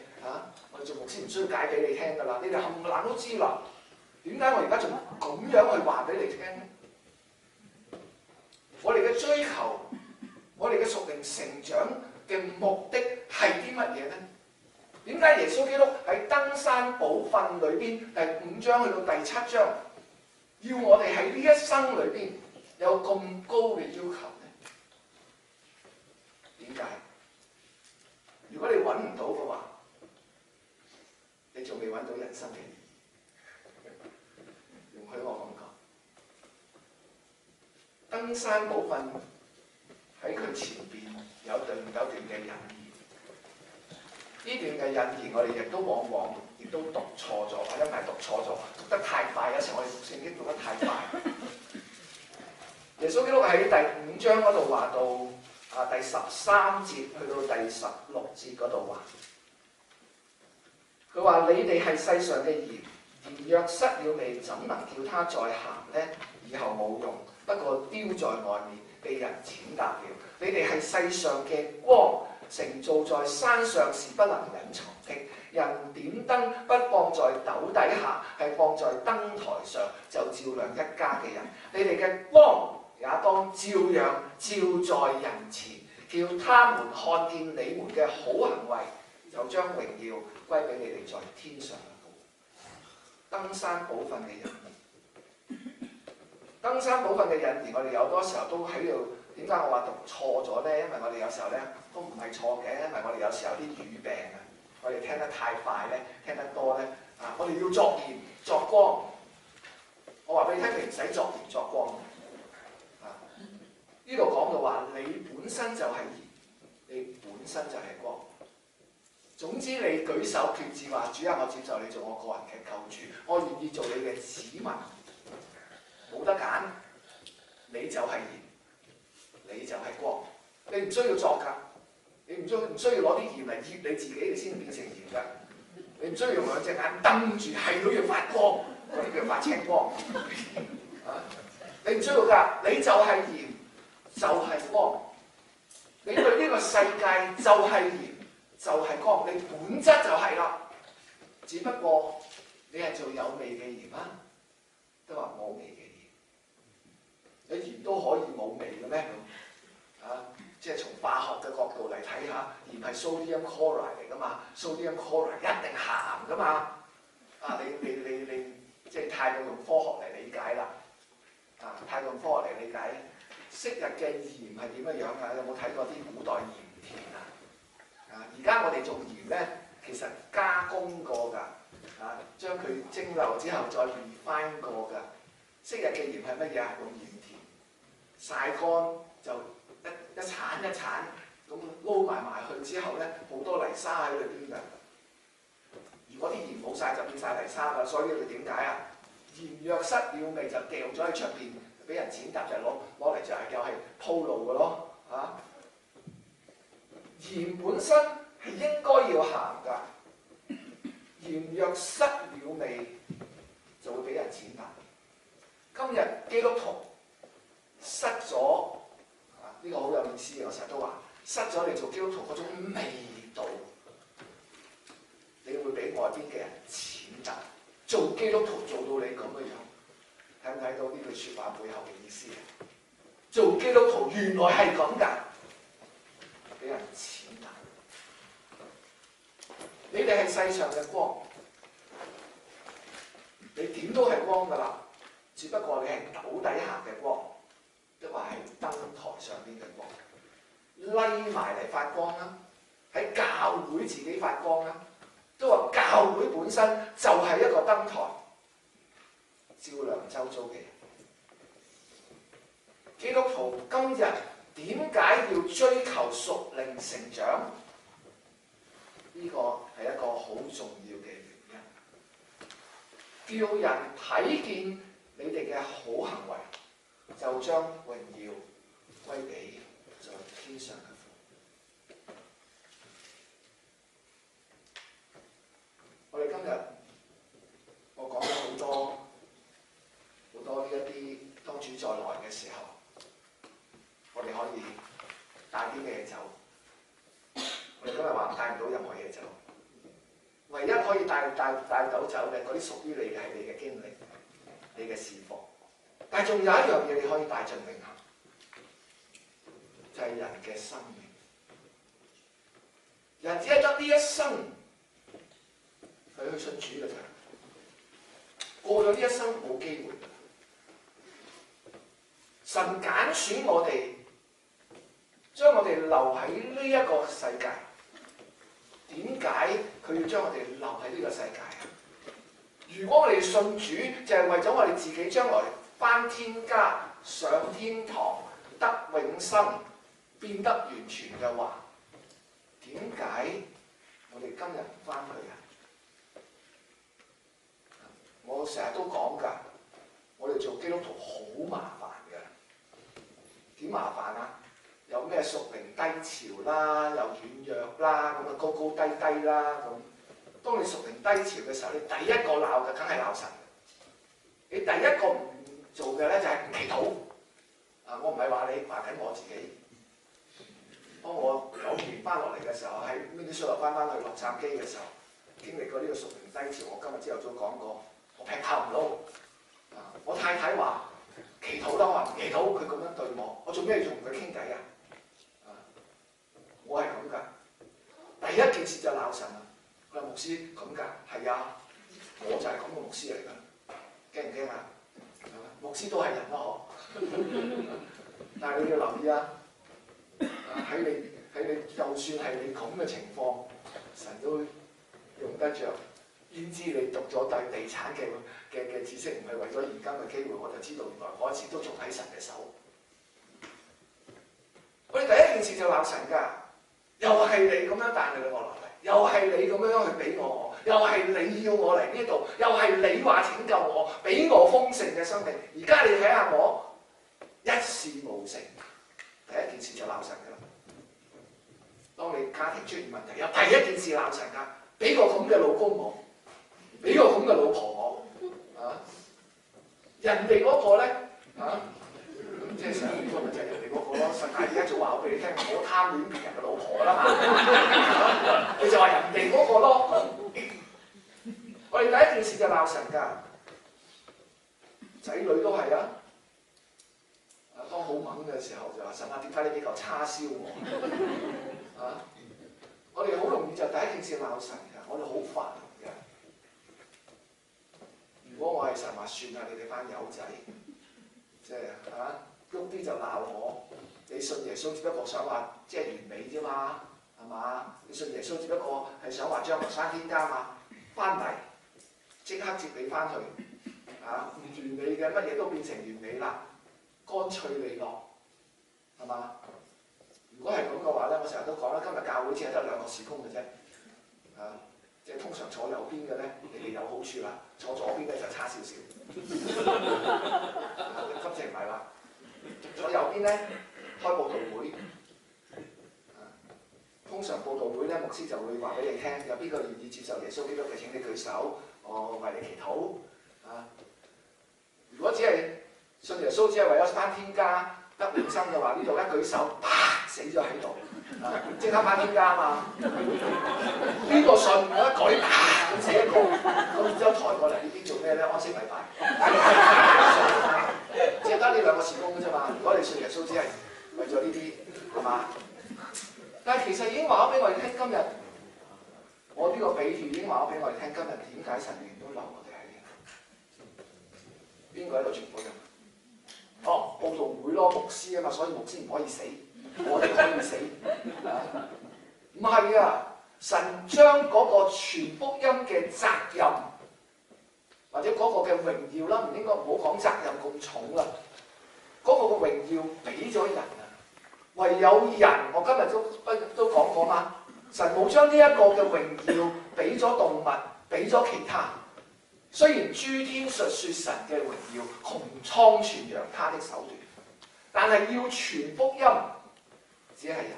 我哋做牧師唔需要解俾你聽㗎啦。你哋冚唪唥都知啦。點解我而家仲咁樣去話俾你聽咧？我哋嘅追求，我哋嘅屬靈成長嘅目的係啲乜嘢咧？點解耶穌基督喺登山寶訓裏邊第5章去到第7章，要我哋喺呢一生裏邊有咁高嘅要求咧？點解？如果你揾唔到嘅話，你仲未揾到人生嘅意義。容許我咁講，登山寶訓喺佢前邊有段嘅引言。呢段嘅引言我哋亦都往往亦都讀錯咗，或者唔係讀錯咗，讀得太快。有時我哋讀聖經讀得太快。耶穌基督喺第5章嗰度話到第13節去到第16節嗰度話，佢話你哋係世上嘅鹽，鹽若失了味，怎能叫它再鹹呢？以後冇用，不過丟在外面，被人踐踏了。你哋係世上嘅光，城造在山上是不能隱藏的。人點燈不放在斗底下，係放在燈台上，就照亮一家嘅人。你哋嘅光也當照樣照在人前，叫他們看見你們嘅好行為，就將榮耀歸俾你哋在天上嘅父。登山寶訓嘅引言，登山寶訓嘅引言，我哋有多時候都喺度。點解我話讀錯咗咧？因為我哋有時候咧都唔係錯嘅，因為我哋有時候有啲語病啊，我哋聽得太快咧，聽得多咧我哋要作鹽作光。我話俾你聽，你唔使作鹽作光呢度講到話，你本身就係鹽，你本身就係光。總之你舉手決志話：主啊，我接受你做我個人嘅救主，我願意做你嘅子民，冇得揀，你就係鹽，你就係光，你唔需要作㗎，你唔需要攞啲鹽嚟醃你自己，你先變成鹽㗎。你唔需要用兩隻眼瞪住，係都要發光，嗰啲叫發青光。你唔需要㗎，你就係鹽，就係光。你對呢個世界就係鹽，就係光，你本質就係啦。只不過你係做有味嘅鹽啊，都話冇味嘅鹽。你鹽都可以冇味嘅咩？即係從化學嘅角度嚟睇下，鹽係 sodium chloride 嚟㗎嘛 ，sodium chloride 一定鹹㗎嘛。你即係太過用科學嚟理解啦。太過用科學嚟理解，昔日嘅鹽係點樣樣啊？有冇睇過啲古代鹽田啊？而家我哋做鹽咧，其實加工過㗎，將佢蒸餾之後再 refine 過㗎。昔日嘅鹽係乜嘢啊？用鹽田曬乾就一鏟一鏟咁撈埋去之後咧，好多泥沙喺裏邊㗎。如果啲鹽冇晒就變晒泥沙㗎，所以佢點解啊？鹽若失了味就掉咗喺出邊，俾人踐踏就攞嚟就係又係鋪路㗎咯嚇。鹽本身係應該要鹹㗎，鹽若失了味就會俾人踐踏。今日基督徒失咗呢個好有意思嘅，我成日都話失咗你做基督徒嗰種味道，你會俾外邊嘅人踐踏。做基督徒做到你咁嘅樣，睇唔睇到呢句説話背後嘅意思啊？做基督徒原來係咁㗎，俾人踐踏。你哋係世上嘅光，你點都係光㗎啦，只不過你係斗底下嘅光，亦或係燈台上邊嘅光，匿埋嚟發光啦，喺教會自己發光啦。都話教會本身就係一個燈台，照亮周遭嘅人。基督徒今日點解要追求屬靈成長？呢個係一個好重要嘅原因，叫人睇見你哋嘅好行為，就將榮耀歸俾在天上嘅父。我哋今日我講咗好多呢一啲當主再來嘅時候，我哋可以帶啲咩走？我哋今日話帶唔到任何嘢走，唯一可以帶到走嘅嗰啲屬於你嘅係你嘅經歷、你嘅侍奉。但係仲有一樣嘢你可以帶進永恆，就係人嘅生命。人只係得呢一生。佢去信主嘅啫，過咗呢一生冇機會。神揀選我哋，將我哋留喺呢一個世界。點解佢要將我哋留喺呢個世界啊？如果我哋信主，就係為咗我哋自己將來返天家、上天堂、得永生、變得完全嘅話，點解我哋今日唔返去啊？我成日都講㗎，我哋做基督徒好麻煩㗎。點麻煩啊？有咩屬靈低潮啦，又軟弱啦，咁啊高高低低啦咁。當你屬靈低潮嘅時候，你第一個鬧嘅梗係鬧神。你第一個唔做嘅咧就係唔祈禱。我唔係話你，話緊我自己。當我有年翻落嚟嘅時候，喺 Minnesota 翻去洛杉磯嘅時候，經歷過呢個屬靈低潮。我今日朝頭早講過。我劈頭唔撈，我太太話祈禱啦，我話唔祈禱，佢咁樣對我做咩要同佢傾偈啊？我係咁㗎，第一件事就鬧神啦。佢話牧師咁㗎，係啊，我就係咁嘅牧師嚟㗎，驚唔驚啊？牧師都係人咯，嗬。但係你要留意啊，喺你就算係你咁嘅情況，神都用得着。先知你讀咗地產嘅知識，唔係為咗現今嘅機會，我就知道原來嗰次都仲喺神嘅手。我哋第一件事就鬧神㗎，又係你咁樣帶你落嚟，又係你咁樣去俾我，又係你要我嚟呢度，又係你話拯救我，俾我豐盛嘅生命。而家你睇下我一事無成，第一件事就鬧神㗎啦。當你家庭出現問題，有第一件事鬧神㗎，俾個咁嘅老公我，俾個咁嘅老婆我，人哋嗰個咧即係成日呢個咪就係人哋嗰個咯。神而家就話我俾你聽，唔好貪戀別人嘅老婆啦嘛，你就話人哋嗰個咯。我哋第一件事就鬧神㗎，仔女都係啊。當好猛嘅時候就話神啊，點解你俾嚿叉燒我？我哋好容易就第一件事鬧神㗎，我哋好煩㗎。如果我係神話，算啦，你哋班友仔，即係喐啲就鬧我。你信耶穌只不過想話即係完美啫嘛，係嘛？你信耶穌只不過係想話將來生天家嘛，翻嚟即刻接你翻去，唔完美嘅乜嘢都變成完美啦，乾脆利落，係嘛？如果係咁嘅話咧，我成日都講啦，今日教會只係得2個事工嘅啫，即係通常坐右邊嘅咧，你哋有好處啦；坐左邊咧就差少少。今次唔係啦，坐右邊咧開佈道會，通常佈道會咧牧師就會話俾你聽，有邊個願意接受耶穌基督嘅請你舉手，我為你祈禱。如果只係信耶穌，只係為咗返天家得永生嘅話，呢度一舉手，啪死咗喺度，即刻返天家啊嘛！邊個信我一舉，啪咁死一個，咁然之後抬過嚟呢邊做咩咧？安息禮拜，只係得呢2個事工嘅啫嘛。如果你信耶穌，只係為咗呢啲，係嘛？但係其實已經話咗俾我哋聽，今日我呢個比喻已經話咗俾我哋聽，今日點解神仍然都留我哋喺呢度？邊個喺度傳福音？佈道會咯，牧師啊嘛，所以牧師唔可以死，我哋可以死。唔係啊，神將嗰個傳福音嘅責任，或者嗰個嘅榮耀啦，唔應該唔好講責任咁重啦。嗰個嘅榮耀俾咗人啊，唯有人，我今日都講過嘛，神冇將呢一個嘅榮耀俾咗動物，俾咗其他。雖然諸天述說神嘅榮耀，穹蒼傳揚他的手段，但係要傳福音，只係人。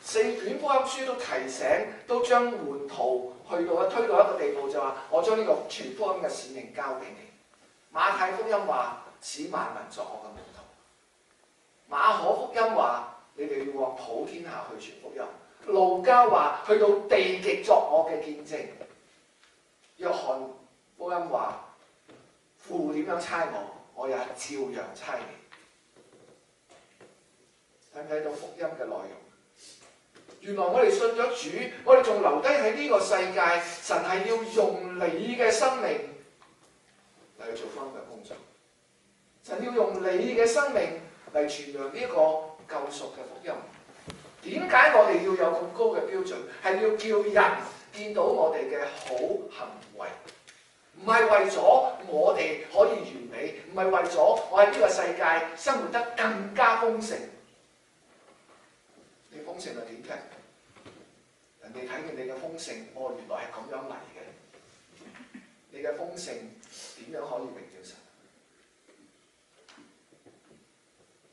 4卷福音書都提醒，都將門徒推到一個地步，就話我將呢個傳福音嘅使命交俾你。馬太福音話使萬民作我嘅門徒，馬可福音話你哋要往普天下去傳福音，路加話去到地極作我嘅見證。約翰福音話父點樣差我，我也照樣差你。睇唔睇到福音嘅內容？原來我哋信咗主，我哋仲留低喺呢個世界，神係要用你嘅生命嚟去做福音嘅工作。神要用你嘅生命嚟傳揚呢個救贖嘅福音。點解我哋要有咁高嘅標準？係要叫人見到我哋嘅好行為，唔係為咗我哋可以完美，唔係為咗我喺呢個世界生活得更加豐盛。你豐盛係點嘅？人哋睇見你嘅豐盛，原來係咁樣嚟嘅。你嘅豐盛點樣可以榮耀神？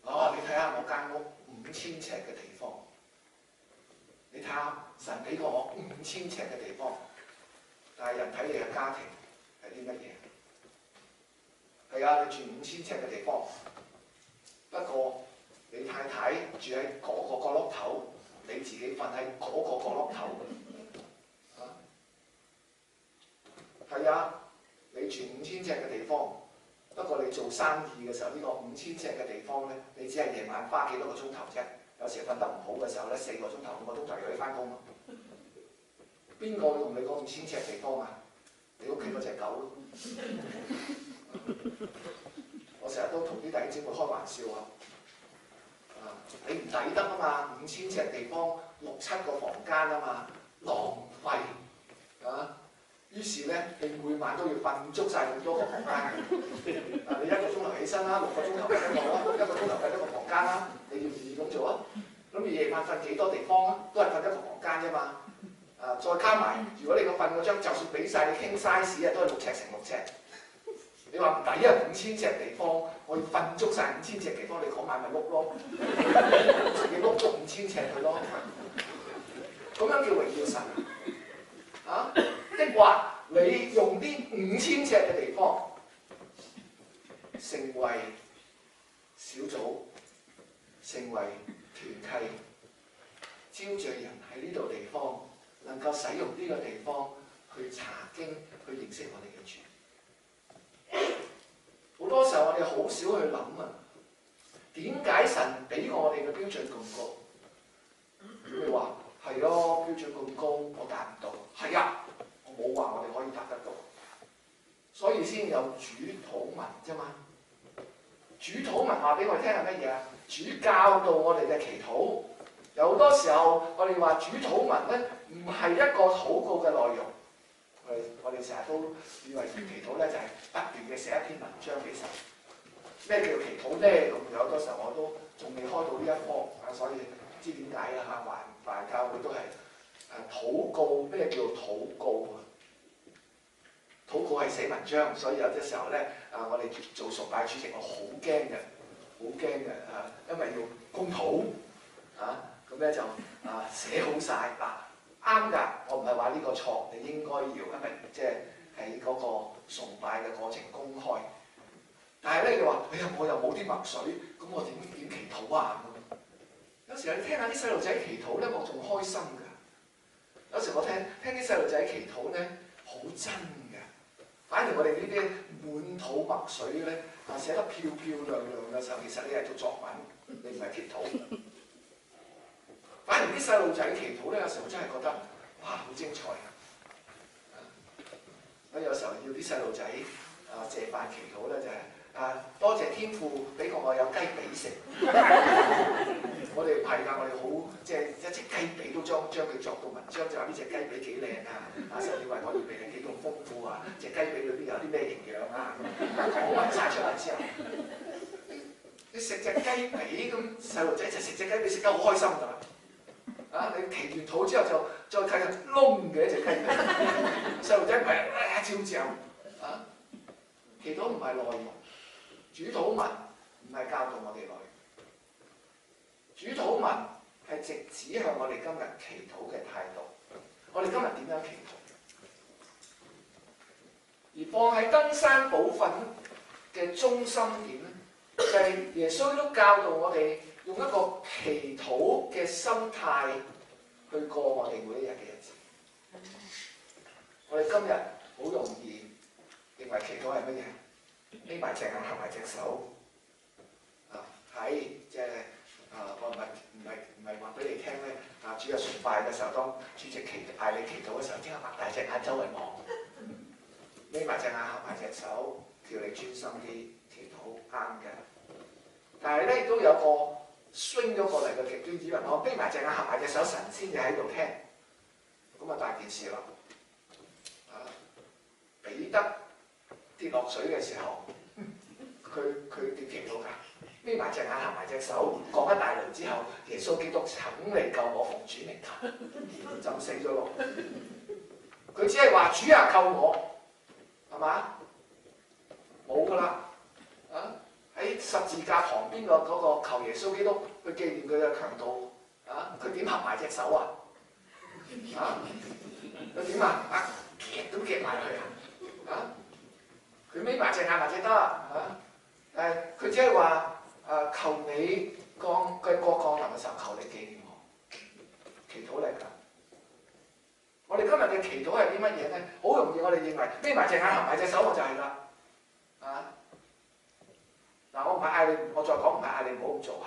你睇下我間屋5000尺嘅地方。你睇下，神俾過我5000尺嘅地方，但係人睇你嘅家庭係啲乜嘢？係啊，你住5000尺嘅地方，不過你太太住喺嗰個角落頭，你自己瞓喺嗰個角落頭。係啊，你住5000尺嘅地方，不過你做生意嘅時候，呢個5000尺嘅地方咧，你只係夜晚花幾多個鐘頭啫？有時瞓得唔好嘅時候咧，4個鐘頭、5個鐘頭又要翻工咯。邊個用你嗰5000尺地方啊？你屋企嗰隻狗咯。我成日都同啲弟兄姊妹開玩笑啊！你唔抵得啊嘛，5000尺地方6、7個房間啊嘛，浪費啊！於是咧，你每晚都要瞓足晒咁多個房間。你1個鐘頭起身啦，6個鐘頭計得我啦，1個鐘頭計得個房間啦，你願唔願意咁做啊？咁咁你夜晚瞓幾多地方啊？都係瞓一個房間啫嘛。再加埋，如果你個瞓嗰張就算俾晒你傾 size 啊，都係6尺乘6尺。你話唔抵啊？5000尺地方，我要瞓足晒5000尺地方，你嗰晚咪碌咯，自己碌足5000尺佢咯。咁樣叫榮耀神啊？抑或你用啲5000尺嘅地方，成為小組，成為團契，招聚人喺呢度地方，能夠使用呢個地方去查經，去認識我哋嘅主。好多時候我哋好少去諗啊，點解神俾我哋嘅標準咁高？你話係咯，標準咁高，我達唔到。係啊，我冇話我哋可以達得到，所以先有主禱文啫嘛。主禱文話俾我哋聽係乜嘢啊？主教導我哋嘅祈禱。有好多時候我哋話主禱文咧，唔係一個禱告嘅內容。我哋成日都以為祈禱咧就係不斷嘅寫一篇文章俾神。咩叫祈禱咧？咁有好多時候我都仲未開到呢一科啊，所以唔知點解啊嚇，華人教會都係禱告。咩叫禱告啊？禱告係寫文章，所以有啲時候咧我哋做崇拜主席，我好驚嘅，好驚嘅因為要公禱咁咧就寫好晒嗱。啱㗎，我唔係話呢個錯，你應該要，因為即係喺嗰個崇拜嘅過程公開。但係咧，你話哎呀，我又冇啲墨水，咁我點祈禱啊？有時你聽下啲細路仔祈禱咧，我仲開心㗎。有時我聽啲細路仔祈禱咧，好真㗎。反而我哋呢啲滿肚墨水咧，寫得漂漂亮亮嘅時候，其實你係做作文，你唔係祈禱。反而啲細路仔祈禱咧，有時候真係覺得哇，好精彩啊！有時候要啲細路仔謝飯祈禱咧，就係多謝天父俾我有雞髀食。我哋係㗎，我哋好即係一隻雞髀都將佢作到文章，就話呢隻雞髀幾靚啊！甚至為我預備係幾咁豐富啊！隻雞髀裏邊有啲咩營養啊？講埋晒出嚟之後，你食隻雞髀咁，細路仔就食隻雞髀食得好開心㗎啦！你祈完禱之後就再睇下燶嘅一隻雞髀，細路仔唔係照嚼祈禱唔係內容，主禱文唔係教導我哋內容，主禱文係直指向我哋今日祈禱嘅態度。我哋今日點樣祈禱？而放喺登山寶訓嘅中心點咧，就係耶穌都教導我哋用一個祈禱嘅心態去過我哋每一日嘅日子。我哋今日好容易認為祈禱係乜嘢？眯埋隻眼，合埋隻手。即係我唔係話俾你聽咧。主日崇拜嘅時候，當主席嗌你祈禱嘅時候，即刻擘大隻眼周圍望，眯埋隻眼，合埋隻手，叫你專心啲祈禱，啱嘅。但係咧，亦都有個 swing 咗過嚟嘅極端，以為我眯埋隻眼，合埋隻手，神先至喺度聽，咁啊大件事啦。彼得跌落水嘅時候，佢點祈禱㗎？眯埋隻眼，合埋隻手，講一大輪之後，耶穌基督請嚟救我，奉主名求，浸死咗咯。佢只係話主啊救我，係嘛？冇㗎啦，喺十字架旁邊嗰個求耶穌基督去紀念佢嘅強盜，佢點合埋隻手啊？佢點夾都夾埋佢佢眯埋隻眼或者得佢只係話求你過降臨嘅時候，求你紀念我，祈禱嚟㗎。我哋今日嘅祈禱係啲乜嘢咧？好容易我哋認為眯埋隻眼合埋隻手我就係啦。我唔係嗌你，我再講唔係嗌你唔好咁做下。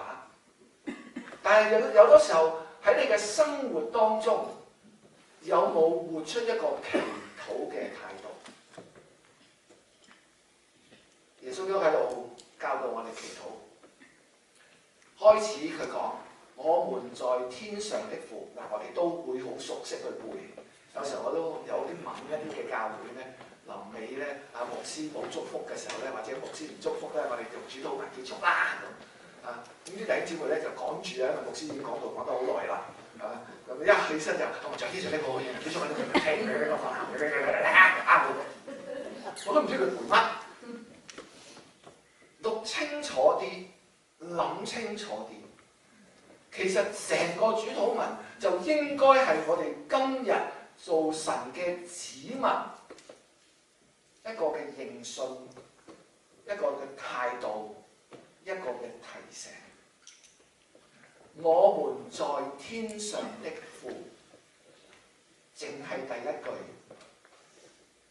但係有多時候喺你嘅生活當中，有冇活出一個祈禱嘅態度？耶穌都喺度教導我哋祈禱。開始佢講：我們在天上的父。我哋都會好熟悉去背。有時候我都有啲問一啲嘅教會咧，臨尾咧牧師冇祝福嘅時候咧，或者牧師唔祝福咧，我哋用主禱文結束啦咁。咁啲弟兄姊妹咧就趕住啊，因為牧師已經講得好耐啦，咁一起身就我就呢場呢個嘢，呢場呢個聽佢呢個發我都唔知佢陪乜，讀清楚啲，諗清楚啲。其實成個主禱文就應該係我哋今日做神嘅子民一個嘅認信，一個嘅態度，一個嘅提醒。我們在天上的父，淨係第一句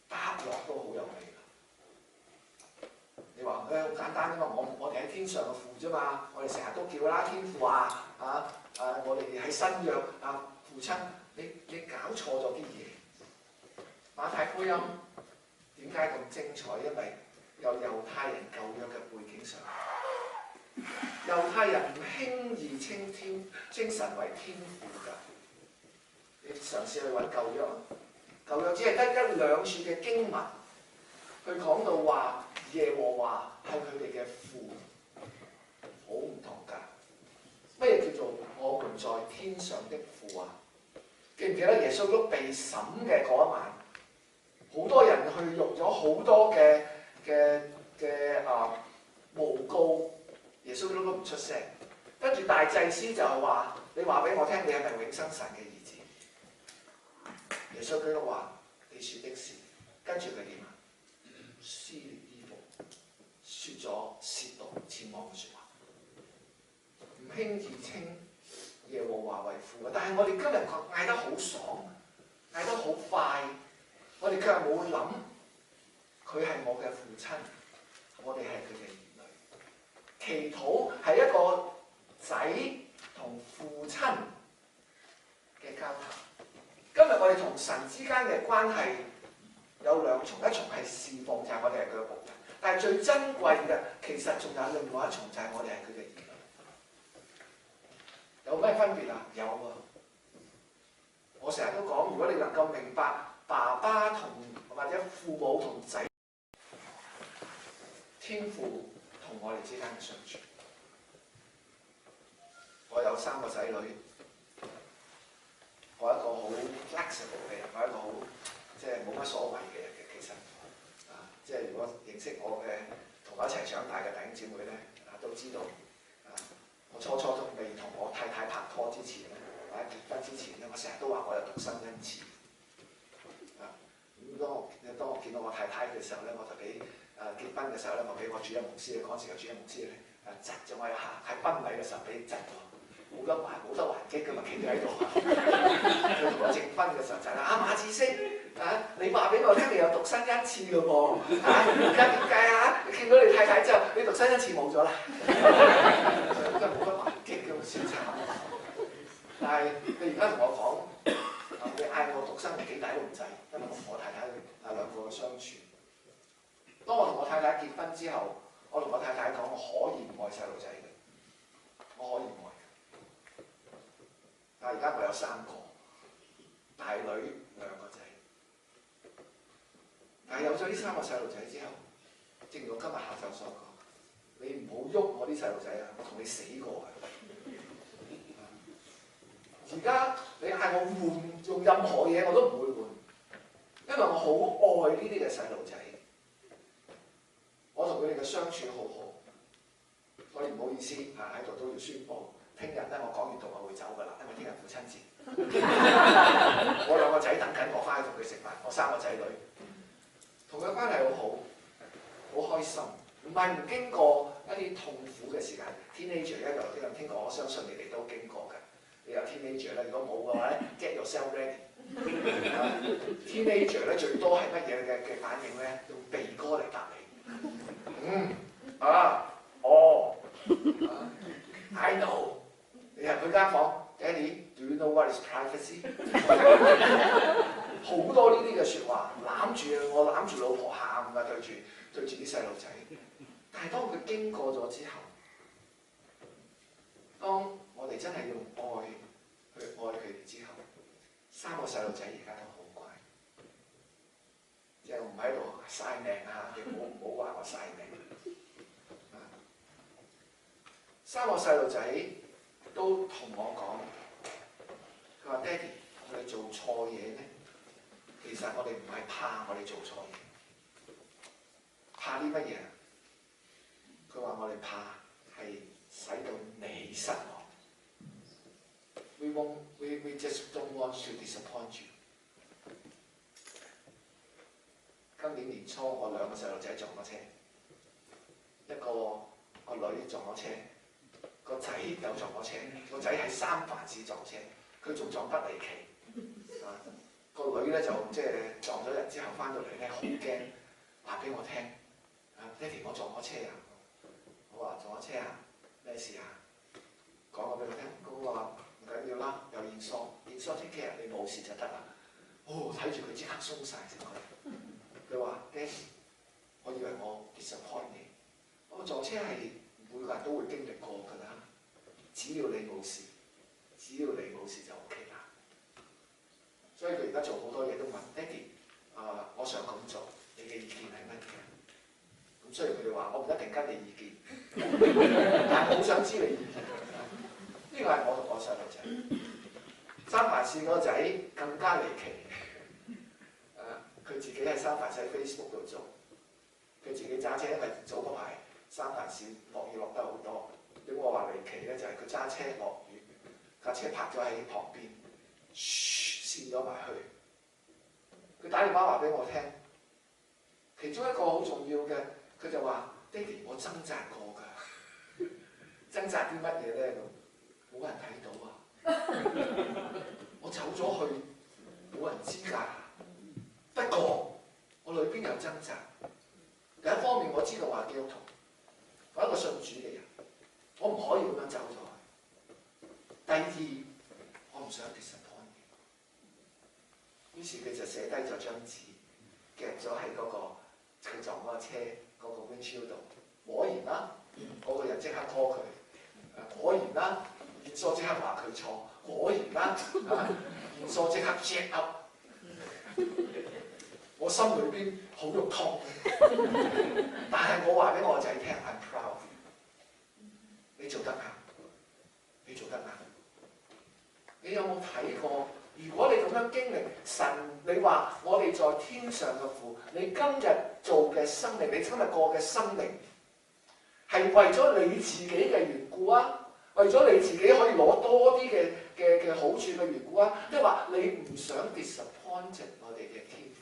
答落都好有味。你話好簡單啫嘛，我哋喺天上嘅父啫嘛，我哋成日都叫啦，天父我哋喺新約父親，你搞錯咗啲嘢。馬太福音點解咁精彩？因為有猶太人舊約嘅背景上，猶太人唔輕易稱神為天父㗎。你嘗試去揾舊約，舊約只係得一兩處嘅經文，佢講到話耶和華係佢哋嘅父，好唔同㗎。乜嘢叫做我們在天上的父啊？記唔記得耶穌基督被審嘅嗰一晚？好多人去用咗好多嘅誣告，耶穌基督都唔出聲。跟住大祭司就係話：你話俾我聽，你係咪永生神嘅兒子？耶穌基督話：你説的是。跟住佢點啊？撕裂衣服，説咗褻瀆僭妄嘅説話，唔輕易稱耶和華為父。但係我哋今日嗌得好爽，嗌得好快，我哋卻冇諗佢係我嘅父親，我哋係佢嘅兒女。祈禱係一個仔同父親嘅交談。今日我哋同神之間嘅關係有兩重，一重係侍奉，就係我哋係佢嘅僕人。但係最珍貴嘅，其實仲有另外一重，就係我哋係佢嘅兒女。有咩分別啊？有啊！我成日都講，如果你能夠明白爸爸同或者父母同仔天父同我哋之間嘅相處。我有3個仔女，我一個好 flexible 嘅人，我一個好即係冇乜所謂嘅人嘅。其實即係如果認識我嘅同我一齊長大嘅弟兄姊妹咧，都知道我初都未同我太太拍拖之前咧，或者結婚之前咧，我成日都話我有獨身恩賜。咁當我見到我太太嘅時候咧，我就俾結婚嘅時候咧，我俾我主任牧師，嗰陣時嘅主任牧師咧窒咗我一下，喺婚禮嘅時候俾窒咗。冇得還擊㗎嘛，企咗喺度。佢同我證婚嘅時候就係啦，馬志升你話俾我聽，你有獨身恩賜㗎喎，而家點解啊？你見到你太太之後，你獨身恩賜冇咗啦，真係冇得還擊㗎，算慘。但係佢而家同我講，你嗌我獨身幾大都唔制，因為我同我太太兩個嘅相處。當我同我太太結婚之後，我同我太太講，我可以唔愛細路仔嘅，我可以唔愛。但係而家我有3個，大女2個仔。但係有咗呢3個細路仔之後，正如我今日下晝所講，你唔好喐我啲細路仔啊！我同你死過嘅。而家你嗌我換用任何嘢我都唔會換，因為我好愛呢啲嘅細路仔，我同佢哋嘅相處好好。所以唔好意思喺度都要宣佈。聽日咧，我講完道我會走㗎啦，因為聽日父親節。我2個仔等緊我翻去同佢食飯，我3個仔女，同佢關係好好，好開心，唔係唔經過一啲痛苦嘅時間。Teenager 咧有聽過，我相信你哋都經過㗎。你有 teenager 咧，如果冇嘅話咧，get yourself ready。Teenager 咧最多係乜嘢嘅反應咧？用鼻哥嚟答你。I know。你入佢間房 ，Daddy，do you know what is privacy？ 好多呢啲嘅説話，我攬住老婆喊㗎，對住啲細路仔。但係當佢經過咗之後，當我哋真係用愛去愛佢哋之後，3個細路仔而家都好乖，即係我唔喺度曬命嚇，你唔好話我曬命。3個細路仔都同我講，佢話：爹哋，我哋做錯嘢咧，其實我哋唔係怕我哋做錯嘢，怕啲乜嘢？佢話我哋怕係使到你失望。We just don't want to disappoint you。今年年初，我2個細路仔撞咗車，一個女撞咗車，個仔又撞咗車。個仔喺三藩市撞車，佢仲撞得離奇。個女咧就即係撞咗人之後翻到嚟咧，好驚，話俾我聽：爹哋，我撞咗車啊！我話撞咗車啊？咩事啊？講個俾我聽。佢話唔緊要啦，有驗疏take care，你冇事就得啦。睇住佢即刻鬆晒成個人。佢話：爹哋，我以為我 disappoint 你。我撞車係每個人都會經歷過㗎啦。只要你冇事就 OK 啦。所以佢而家做好多嘢都問爹哋：我想咁做，你嘅意見係乜嘢？咁雖然佢哋話我唔一定跟你意見，但係好想知你意見。呢個係我同我細路仔。三藩市個仔更加離奇。佢自己喺三藩市 Facebook 度做，佢自己揸車，因為早嗰排三藩市落雨落得好多。點我話離奇咧，就係佢揸車落雨，架車泊咗喺旁邊，跣咗埋去。佢打電話話俾我聽，其中一個好重要嘅，佢就話：爹哋，我掙扎過㗎，掙扎啲乜嘢咧？冇人睇到啊！我走咗去，冇人知㗎。不過我裏邊有掙扎。第一方面我知道話基督徒，我係一個信主嘅人，我唔可以咁樣走咗去。第二，我唔想 disappoint 你。於是佢就寫低咗張紙，夾咗喺嗰個佢撞嗰個車嗰個 windshield 度。果然啦，嗰個人即刻 call 佢。果然啦，驗疏即刻話佢錯。果然啦，驗疏即刻 check up。我心裏邊好肉痛，但係我話俾我仔聽 ，I'm proud。你做得啱，你做得啱。你有冇睇過？如果你咁樣經歷神，你話我哋在天上嘅父，你今日做嘅生命，你今日過嘅生命，係為咗你自己嘅緣故啊？為咗你自己可以攞多啲嘅好處嘅緣故啊？即係話你唔想 disappoint 我哋嘅天父。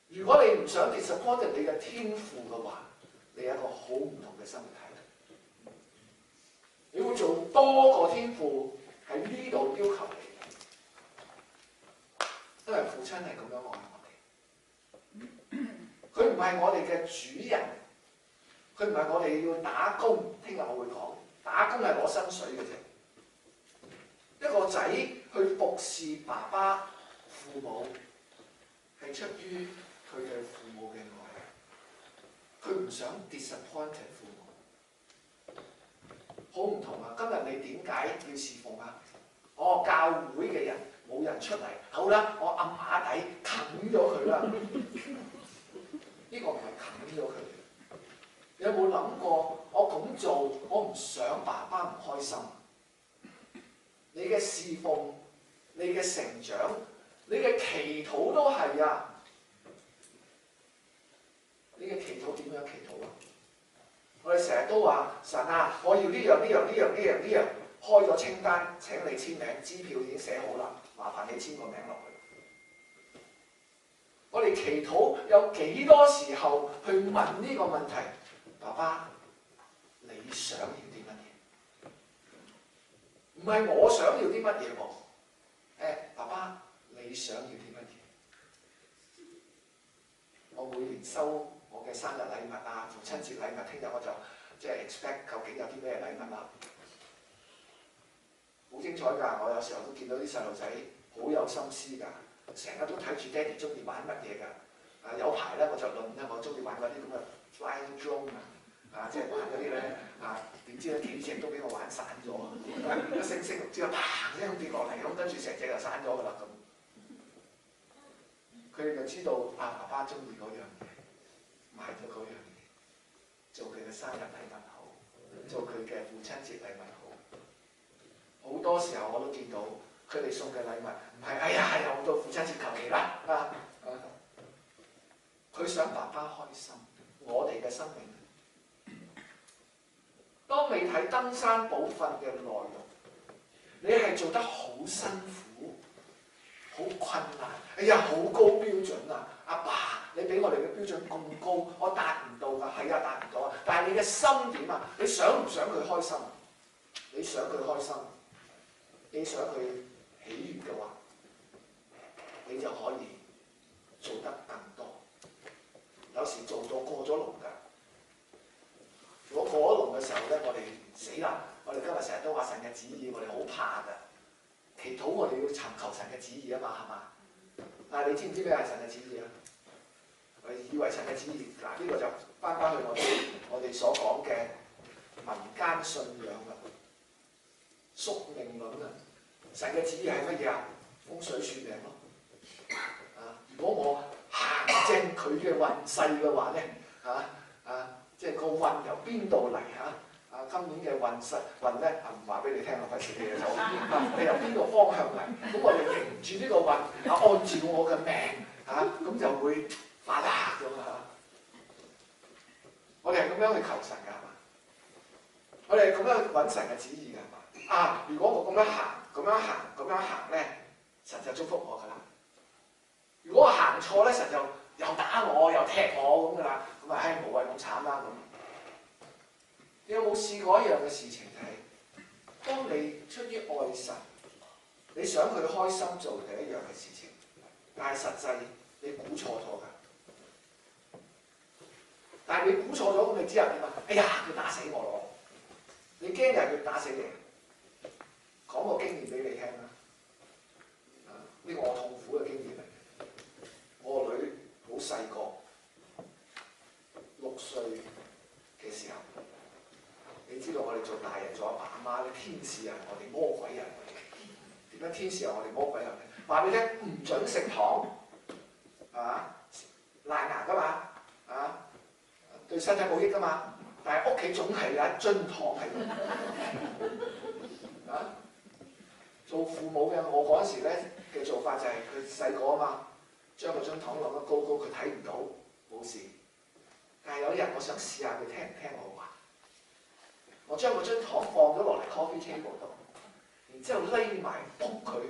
如果你唔想 disappoint 你嘅天父嘅話，你有一個好唔同嘅生活態度。你會做多個天父喺呢度要求你，因為父親係咁樣愛我哋。佢唔係我哋嘅主人，佢唔係我哋要打工。聽日我會講，打工係攞薪水嘅啫。一個仔去服侍爸爸、父母，係出於佢對父母嘅愛，佢唔想 disappoint 父母，好唔同啊！今日你點解要侍奉啊？教會嘅人冇人出嚟，好啦，我暗下底啃咗佢啦。呢個唔係啃咗佢，你有冇諗過？我咁做，我唔想爸爸唔開心。你嘅侍奉，你嘅成長，你嘅祈禱都係啊！你嘅祈禱點樣祈禱啊？我哋成日都話神啊，我要呢樣，開咗清單請你簽名，支票已經寫好啦，麻煩你簽個名落去。我哋祈禱有幾多時候去問呢個問題？爸爸，你想要啲乜嘢？唔係我想要啲乜嘢喎？爸爸，你想要啲乜嘢？我每年收我嘅生日禮物啊、父親節禮物，聽日我就即係 expect 究竟有啲咩禮物啦。好精彩㗎！我有時候都見到啲細路仔好有心思㗎，成日都睇住爹哋中意玩乜嘢㗎。有排咧我就論咧，我中意玩嗰啲咁嘅 flying drone 即係玩嗰啲咧點知咧幾隻都俾我玩散咗，一星星唔知啊砰一聲跌落嚟，咁跟住成隻就散咗㗎啦咁。佢哋就知道爸爸中意嗰樣嘢，買咗嗰樣嘢，做佢嘅生日禮物好。做佢嘅父親節禮物好。好多時候我都見到佢哋送嘅禮物唔係哎呀又到父親節求其啦佢想爸爸開心，我哋嘅生命。當你睇登山寶訓嘅內容，你係做得好辛苦、好困難，哎呀好高標準啊！阿爸，你俾我哋嘅標準咁高，我達唔到㗎，係啊達唔到啊！但係你嘅心點啊？你想唔想佢開心？你想佢開心，你想佢喜悅嘅話，你就可以做得更多。有時做到過咗龍㗎。如果過咗龍嘅時候咧，我哋死啦！我哋今日成日都話神嘅旨意，我哋好怕㗎。祈禱我哋要尋求神嘅旨意啊嘛，係嘛？但係你知唔知咩係神嘅旨意啊？我哋以為神嘅旨意，嗱呢個就翻返去我哋所講嘅民間信仰啦，宿命論啊！神嘅旨意係乜嘢啊？風水算命咯。如果我行正佢嘅運勢嘅話咧，即係個運由邊度嚟今年嘅運咧，唔話俾你聽啊，費事你就你由邊個方向嚟？咁我哋迎住呢個運，按照我嘅命咁就會發達咁我哋係咁樣去求神㗎，係嘛？我哋係咁樣揾神嘅旨意㗎，係嘛？如果我咁樣行咧，神就祝福我㗎啦。如果我行錯咧，神就又打我又踢我咁㗎啦，咁無謂咁慘啦咁。你有冇試過一樣嘅事情係，當你出於愛神，你想佢開心做第一樣嘅事情，但係實際你估錯咗㗎。但係你估錯咗，咁你之後點啊？哎呀，佢打死我咯！你驚人佢打死你？講個經驗俾你聽啦。呢個我痛苦嘅經驗嚟。我個女好細個，6歲嘅時候，你知道我哋做大人做阿爸阿媽咧，天使係我哋，魔鬼人嚟嘅。點解天使係我哋，魔鬼人咧？話俾你聽，唔準食糖，爛牙㗎嘛，對身體冇益㗎嘛。但係屋企總係有一樽糖喺度。做父母嘅我嗰陣時咧嘅做法就係佢細個啊嘛。將個樽糖落得高高，佢睇唔到，冇事。但係有一日，我想試下佢聽唔聽我話。我將個樽糖放咗落嚟 coffee table 度，然之後匿埋撲佢，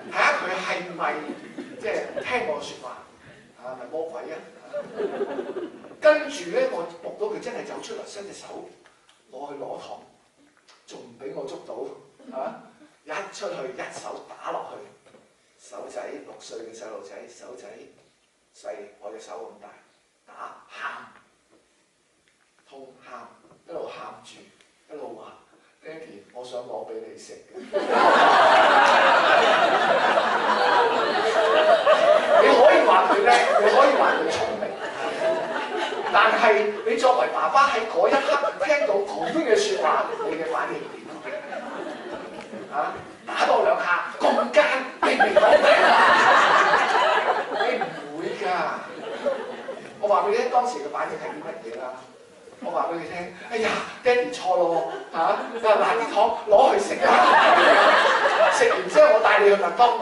睇下佢係咪即係聽我説話，係咪魔鬼啊？跟住咧，我撲到佢真係走出嚟，伸隻手攞去攞糖，仲唔俾我捉到一出去一手打落去。手仔6歲嘅細路仔，手仔細我隻手咁大，打喊，痛喊，一路喊住，一路話：爹哋，我想攞俾你食嘅。你可以話佢叻，你可以話佢聰明，但係你作為爸爸喺嗰一刻聽到咁嘅説話，你嘅反應點打多2下，咁奸，你唔講咩？你唔會㗎。我話俾你聽，當時嘅反應係啲乜嘢啦？我話俾佢聽，哎呀，爹哋錯咯嗱啲糖攞去食食完之後我帶你去麥當勞。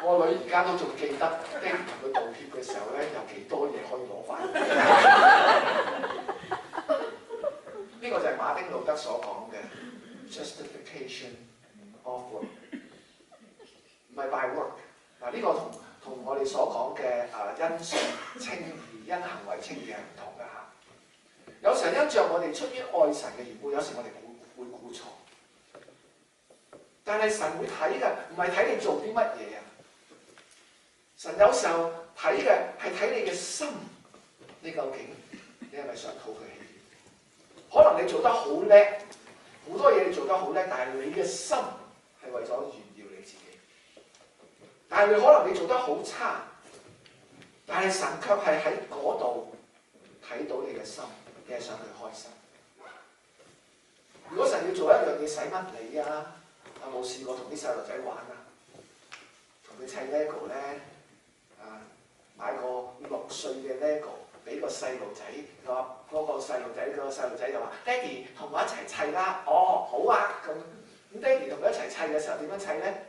我女而家都仲記得爹哋同佢道歉嘅時候咧，有幾多嘢可以攞翻。呢個就係馬丁路德所講嘅 justification of work， 唔係 by work。呢個同我哋所講嘅因信稱義、因行為稱義係唔同嘅嚇。有時候因着我哋出於愛神嘅緣故，有時我哋會估錯，但係神會睇嘅，唔係睇你做啲乜嘢啊。神有時候睇嘅係睇你嘅心，你究竟你係咪想討佢喜悅？可能你做得好叻，好多嘢你做得好叻，但係你嘅心係為咗炫耀你自己。但係可能你做得好差，但係神卻係喺嗰度睇到你嘅心，你係想佢開心。如果神要做一樣嘢，使乜你啊？有冇試過同啲細路仔玩啊？同佢砌 Lego 咧，買個6歲嘅 Lego，俾個細路仔，嗰個細路仔就話：爹哋同我一齊砌啦！哦，好啊咁。咁爹哋同佢一齊砌嘅時候點樣砌咧？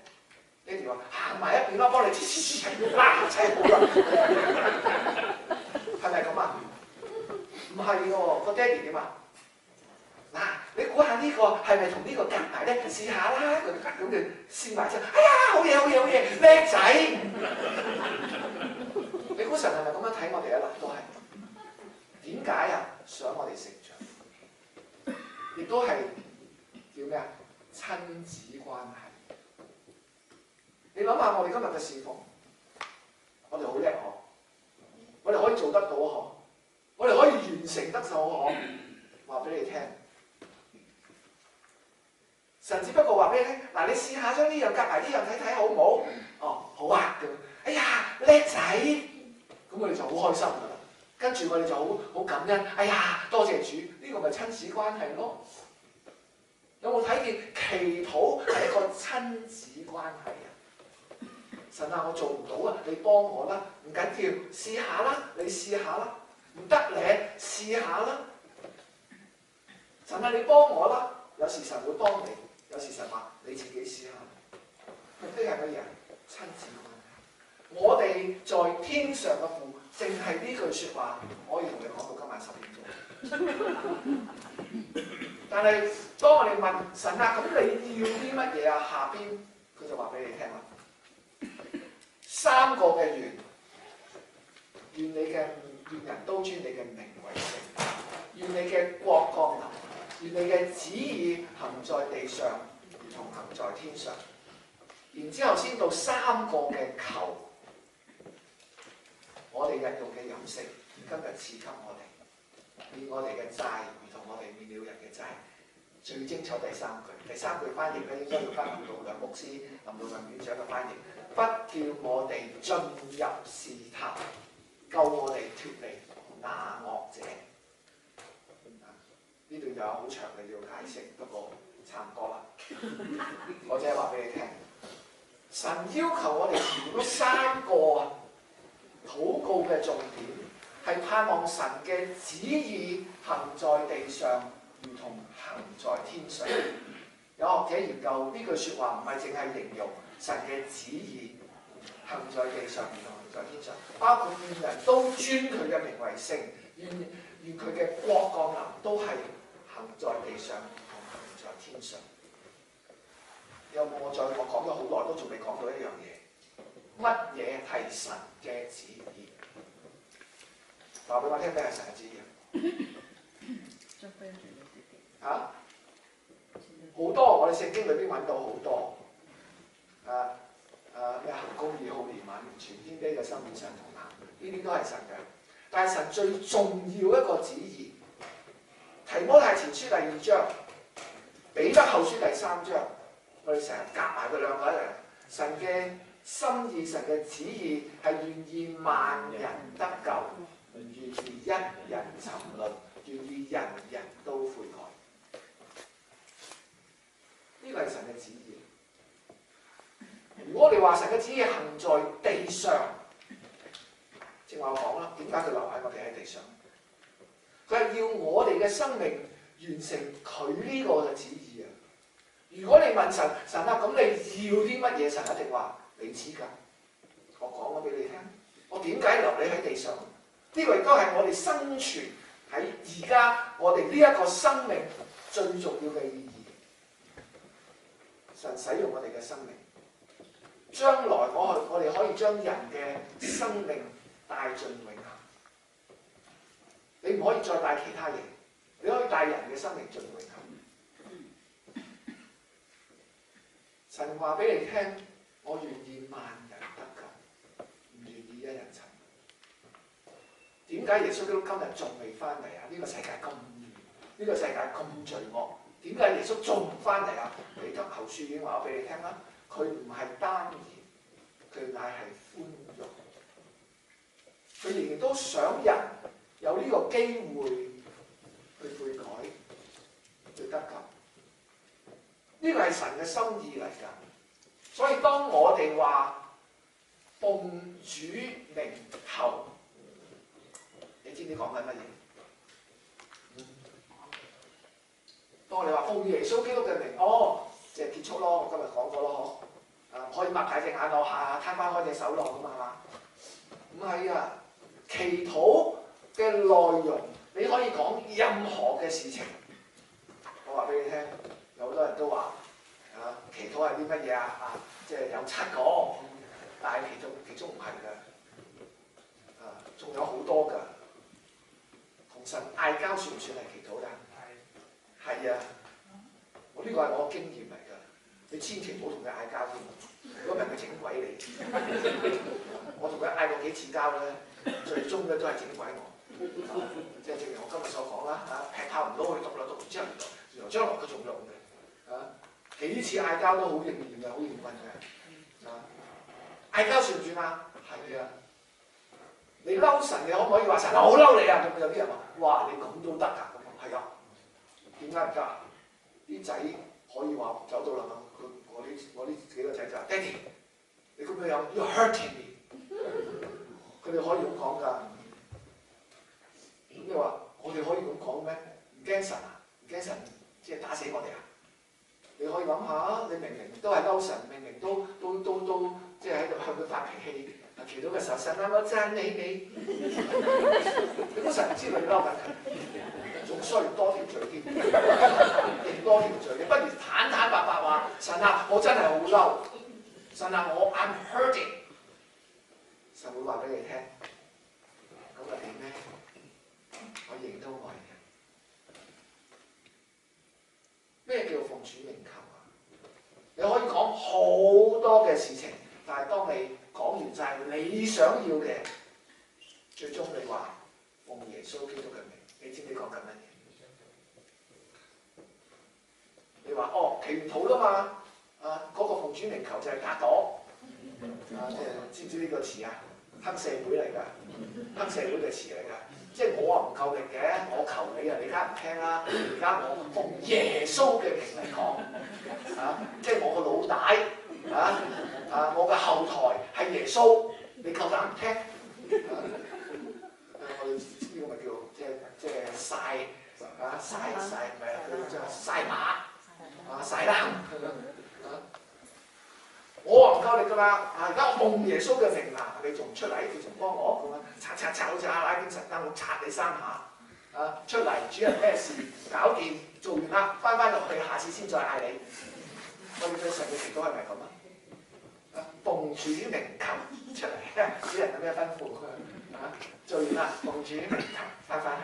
爹哋話：行埋一邊啦，幫你砌，砌好啦。係咪咁啊？唔係喎，個爹哋點啊？嗱，你估下呢個係咪同呢個夾埋咧？試下啦，咁就試埋之後，哎呀，好嘢，叻仔！你估神係咪咁樣睇我哋啊？嗱，都係。點解啊？想我哋成長，亦都係叫咩啊？親子關係。你諗下，我哋今日嘅侍奉，我哋好叻嗬，我哋可以做得到嗬，我哋可以完成得到嗬。話俾你聽，神只不過話俾你聽，嗱，你試下將呢樣夾埋呢樣睇睇好唔好？哦，好啊咁。哎呀，叻仔！咁我哋就好開心㗎啦。跟住我哋就好感恩。哎呀，多謝主，呢個咪親子關係咯。有冇睇見祈禱係一個親子關係啊？神啊，我做唔到啊，你幫我啦，唔緊要，試下啦，你試下啦，唔得咧，試下啦。神啊，你幫我啦，有時神會幫你，有時神話你自己試下。呢係乜嘢？親子關係。我哋在天上嘅父，淨係呢句説話，可以同你講到今晚10點鐘。但係當我哋問神啊，咁你要啲乜嘢啊？下邊佢就話俾你聽啦。3個嘅願，願你嘅願人都尊你嘅名為聖，願你嘅國降臨，願你嘅旨意行在地上，如同行在天上。然之後先到3個嘅求，我哋日用嘅飲食，今日賜給我哋，免我哋嘅債，如同我哋免了人嘅債。最精彩第3句，第3句翻譯咧應該要翻林道良牧師、林道良院長嘅翻譯。不叫我哋進入試探，救我哋脫離那惡者。呢度有好長嘅要解釋，不過差唔多啦。我只係話俾你聽，神要求我哋填嗰3個禱告嘅重點，係盼望神嘅旨意行在地上，如同行在天上。有學者研究呢句説話，唔係淨係形容神嘅旨意行在地上，如同行在天上，包括願人都尊佢嘅名為聖，願佢嘅國降臨，都係行在地上，如同行在天上。有冇我講咗好耐，都仲未講到一樣嘢，乜嘢係神嘅旨意？話俾我聽，咩係神嘅旨意啊？好多，我哋聖經裏邊揾到好多咩行公義、好憐憫、存謙卑嘅心與神同行，呢啲都係神嘅。但係神最重要一個旨意，提摩太前書第2章、彼得後書第3章，我哋成日夾埋佢兩個一樣。神嘅心意、神嘅旨意係願意萬人得救，唔願意一人沉淪，願意人人都悔改。呢個係神嘅旨意。如果我哋話神嘅旨意行在地上，正話我講啦，點解佢留喺我哋喺地上？佢係要我哋嘅生命完成佢呢個嘅旨意啊！如果你問神啊，咁你要啲乜嘢？神一定話你知㗎，我講咗俾你聽。我點解留你喺地上？呢個亦都係我哋生存喺而家我哋呢一個生命最重要嘅意義。神使用我哋嘅生命，將來我哋可以將人嘅生命帶進永恆。你唔可以再帶其他嘢，你可以帶人嘅生命進永恆。神話俾你聽，我願意萬人得救，唔願意一人沉淪。點解耶穌基督今日仲未翻嚟啊？呢個世界咁亂，呢個世界咁罪惡。點解耶穌仲唔翻嚟啊？彼得後書已經話咗俾你聽啦，佢唔係單言，佢乃係寬容，佢仍然都想人有呢個機會去悔改，去得救。呢個係神嘅心意嚟㗎。所以當我哋話奉主名求，亦你知唔知講緊乜嘢？當你話奉耶穌基督嘅名，即係結束咯。我今日講過咯，可以擘大隻眼咯，攤翻開隻手咯，咁係嘛？唔係啊，祈禱嘅內容你可以講任何嘅事情。我話俾你聽，有好多人都話祈禱係啲乜嘢啊？即係有7個，但係其中唔係㗎，仲有好多㗎。同神嗌交算唔算係祈禱㗎？係啊，呢個係我嘅經驗嚟㗎。你千祈唔好同佢嗌交添，如果唔係佢整鬼你。我同佢嗌過幾次交咧，最終咧都係整鬼我。即係正如我今日所講啦，劈炮唔到去讀啦，讀完之後原來將來佢仲用嘅。幾次嗌交都好應驗嘅，好應運嘅。嗌交算唔算啊？係啊。你嬲神，你可唔可以話神好嬲你啊？咁有啲人話：哇，你咁都得㗎？咁係啊。點解唔得？啲仔可以話走到啦嘛。我呢幾個仔就話：爹哋，你咁樣，you're hurting me。佢哋可以咁講㗎。咁你話我哋可以咁講咩？唔驚神啊？唔驚神即係打死我哋啊？你可以諗下，你明明都係嬲神，明明都即係喺度向佢發脾氣，祈禱嘅時候，神啊，我讚美你。你估神唔知道你嬲緊佢，仲衰多條罪添，認多條罪，你不如坦白話，神啊，我真係好嬲，神啊，我 I'm hurting。神會話俾你聽，咁又點咧？我認都愛嘅。咩叫奉主名求啊？你可以講好多嘅事情，但係當你講完晒你想要嘅，最終你話奉耶穌基督嘅名，你知唔知講緊乜嘢？你話祈完禱啦嘛，嗰個奉主名求就係打朵，知唔知呢個詞啊？黑社會嚟㗎，黑社會嘅詞嚟㗎。即係我唔夠力嘅，我求你啊，你梗係唔聽啦。而家我奉耶穌嘅名嚟講，即係我個腦帶，我嘅後台係耶穌，你夠膽唔聽？我哋呢個咪叫即係晒唔係佢就晒馬，晒得行。我唔夠力㗎啦，而家我奉耶穌嘅名啦，你仲唔出嚟？你仲幫我咁樣擦好似阿拉丁神燈咁擦你3下，出嚟主人咩事搞掂，做完啦，翻落去，下次先再嗌你。我哋對神嘅祈禱係咪咁啊？奉主名求出嚟，主人有咩吩咐？做完啦，奉主名求翻去。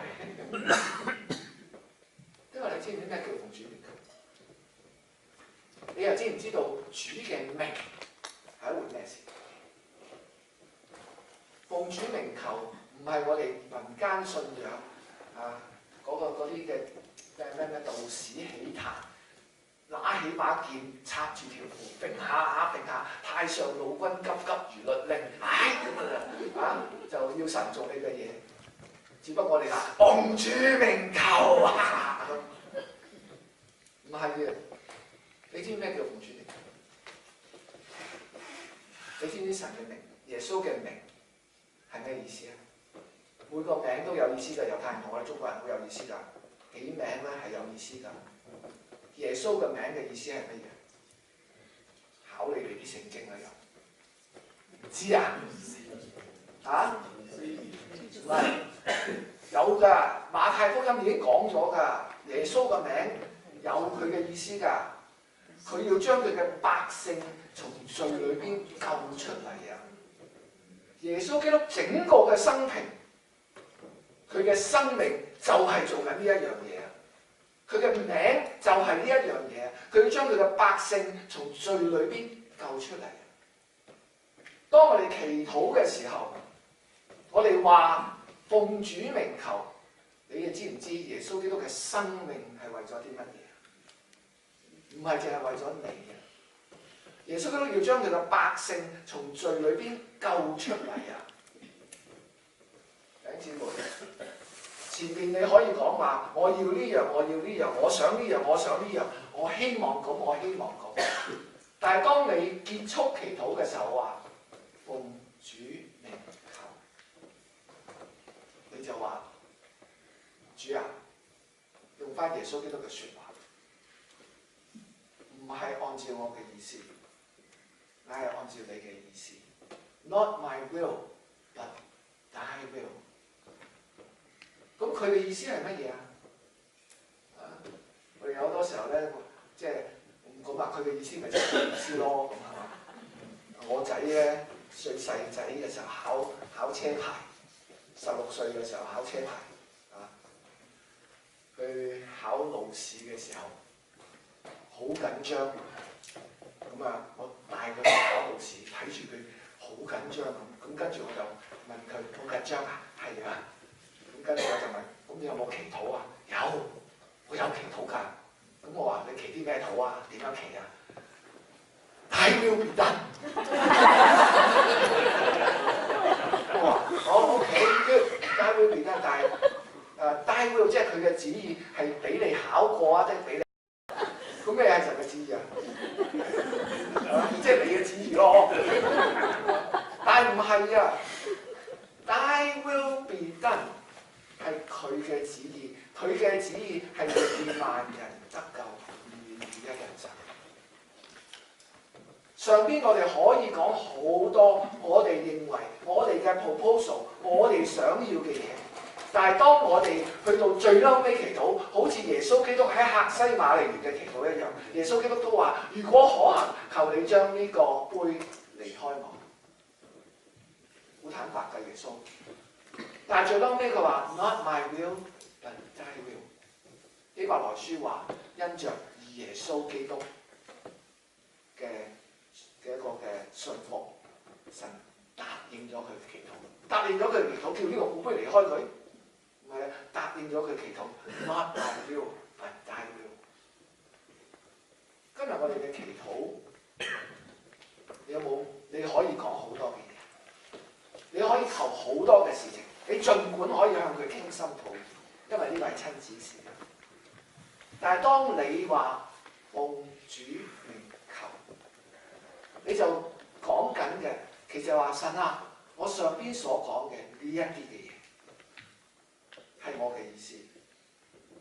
因為你知唔知咩叫奉主名求？你又知唔知道主嘅名係一回咩事？奉主名求唔係我哋民間信仰嗰啲嘅咩道士起壇，拿起把劍插住條褲，揈下，太上老君急如律令，就要神做你嘅嘢。只不過我哋話奉主名求唔係嘅。你知唔知咩叫奉主名？你知唔知神嘅名、耶穌嘅名係咩意思啊？每個名都有意思㗎，猶太人同我哋中國人好有意思㗎。起名咧係有意思㗎。耶穌嘅名嘅意思係乜嘢？考你哋啲聖經啦又，唔知啊？唔係有㗎，馬太福音已經講咗㗎。耶穌嘅名有佢嘅意思㗎。佢要將佢嘅百姓從罪裏邊救出嚟啊！耶穌基督整個嘅生平，佢嘅生命就係做緊呢一樣嘢啊！佢嘅名就係呢一樣嘢，佢要將佢嘅百姓從罪裏邊救出嚟。當我哋祈禱嘅時候，我哋話奉主名求，你哋知唔知耶穌基督嘅生命係為咗啲乜嘢？唔係淨係為咗你嘅，耶穌基督要將佢嘅百姓從罪裏邊救出嚟啊！弟兄姊妹，前面你可以講話，我要呢樣，我要呢樣，我想呢樣，我想呢樣，我希望咁，我希望咁。但係當你結束祈禱嘅時候，話奉主名求，你就話主啊，用翻耶穌基督嘅説話，唔係按照我嘅意思，乃係按照你嘅意思。Not my will, but thy will。咁佢嘅意思係乜嘢啊？我哋有好多時候咧，即係咁話，佢嘅意思咪就係佢意思咯，咁係嘛？我仔咧最細仔嘅時候考車牌，16歲嘅時候考車牌啊，去考路試嘅時候好緊張，咁啊，我帶佢去考路試，睇住佢好緊張咁跟住我就問佢好緊張啊？係啊，咁跟住我就問，咁你有冇祈禱啊？有，我有祈禱㗎。咁我話你祈啲咩禱啊？點樣祈啊？Thy will be done。我話OK，Thy will be done，但係Thy will 即係佢嘅旨意係俾你考過啊，即係俾你。咁咩係神嘅旨意啊？即係你嘅旨意咯。但係唔係啊 ？Thy will be done 係佢嘅旨意，佢嘅旨意係願萬人得救，唔願意一人走。上邊我哋可以講好多，我哋認為我哋嘅 proposal， 我哋想要嘅嘢，但係當我哋去到最嬲尾祈禱，好似耶穌基督喺客西馬尼園嘅祈禱一樣，耶穌基督都話：如果可行，求你將呢個杯離開我。好坦白嘅耶穌，但係最嬲尾佢話 Not my will, but thy will。希伯來書話：因着耶穌基督嘅一個嘅信服，神答應咗佢嘅祈禱，答應咗佢嘅祈禱，叫呢個苦杯離開佢。唔係啊，答應咗佢祈禱 ，Not my will, but thy will。今日我哋嘅祈禱，你有冇？你可以講好多嘅嘢，你可以求好多嘅事情，你儘管可以向佢傾心吐意，因為呢個係親子時間。但係當你話奉主名求，你就講緊嘅，其實話神啊，我上邊所講嘅呢一啲嘅嘢係我嘅意思。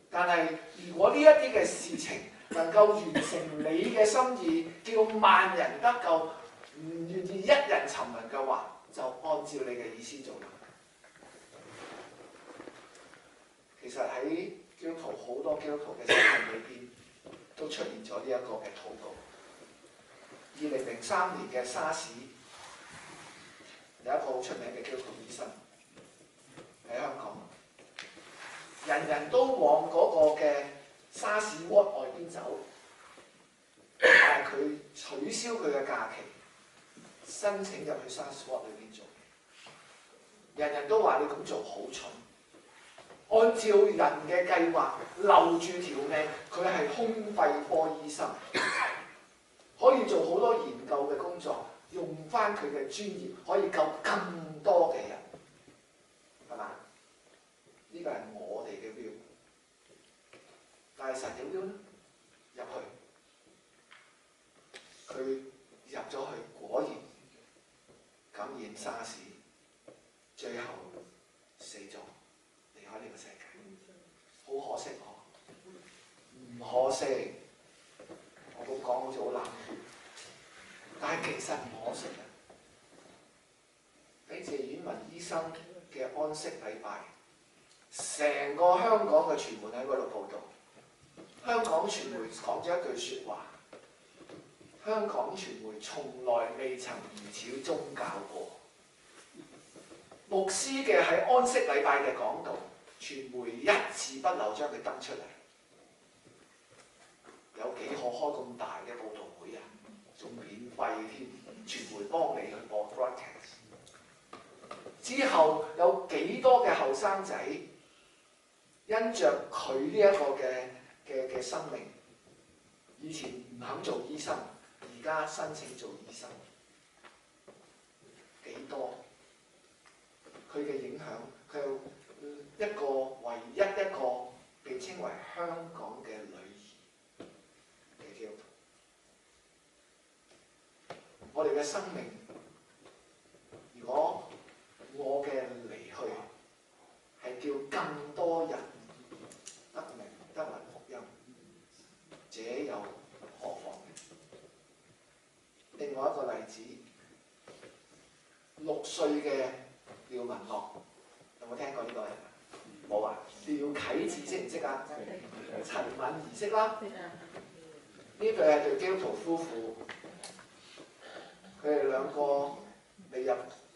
但係如果呢一啲嘅事情能夠完成你嘅心意，叫萬人得救，唔願意一人沉淪嘅話，就按照你嘅意思做啦。其實喺基督徒好多基督徒嘅生命裏邊，都出現咗呢一個嘅禱告。2003年嘅沙士，有一個好出名嘅基督徒醫生喺香港，人人都往嗰個嘅沙士 ward 外邊走，但係佢取消佢嘅假期，申請入去沙士 ward 裏邊做。人人都話你咁做好蠢。按照人嘅計劃留住條命，佢係胸肺科醫生，可以做好多研究嘅工作，用翻佢嘅專業，可以救更多嘅人，係嘛？呢個係我哋嘅 will， 但係神嘅 will 呢？入去，佢入咗去，果然感染沙士，最後死咗。喺呢個世界，好可惜唔可惜。我咁講好似好冷血，但係其實唔可惜啊！喺謝婉文醫生嘅安息禮拜，成個香港嘅傳媒喺嗰度報導。香港傳媒講咗一句説話：香港傳媒從來未曾如此宗教過。牧師嘅喺安息禮拜嘅講道，傳媒一字不漏將佢登出嚟，有幾可開咁大嘅報導會啊？仲免費添，傳媒幫你去播 broadcast。之後有幾多嘅後生仔因着佢呢一個嘅生命，以前唔肯做醫生，而家申請做醫生，幾多？佢嘅影響，佢有一個唯一一個被稱為香港嘅女兒嘅基督徒。我哋嘅生命，如果我嘅離去係叫更多人歲嘅廖文樂，有冇聽過呢個人？冇啊！廖啟智識唔識啊？陳敏儀識啦。呢對係對基督徒夫婦，佢哋兩個未入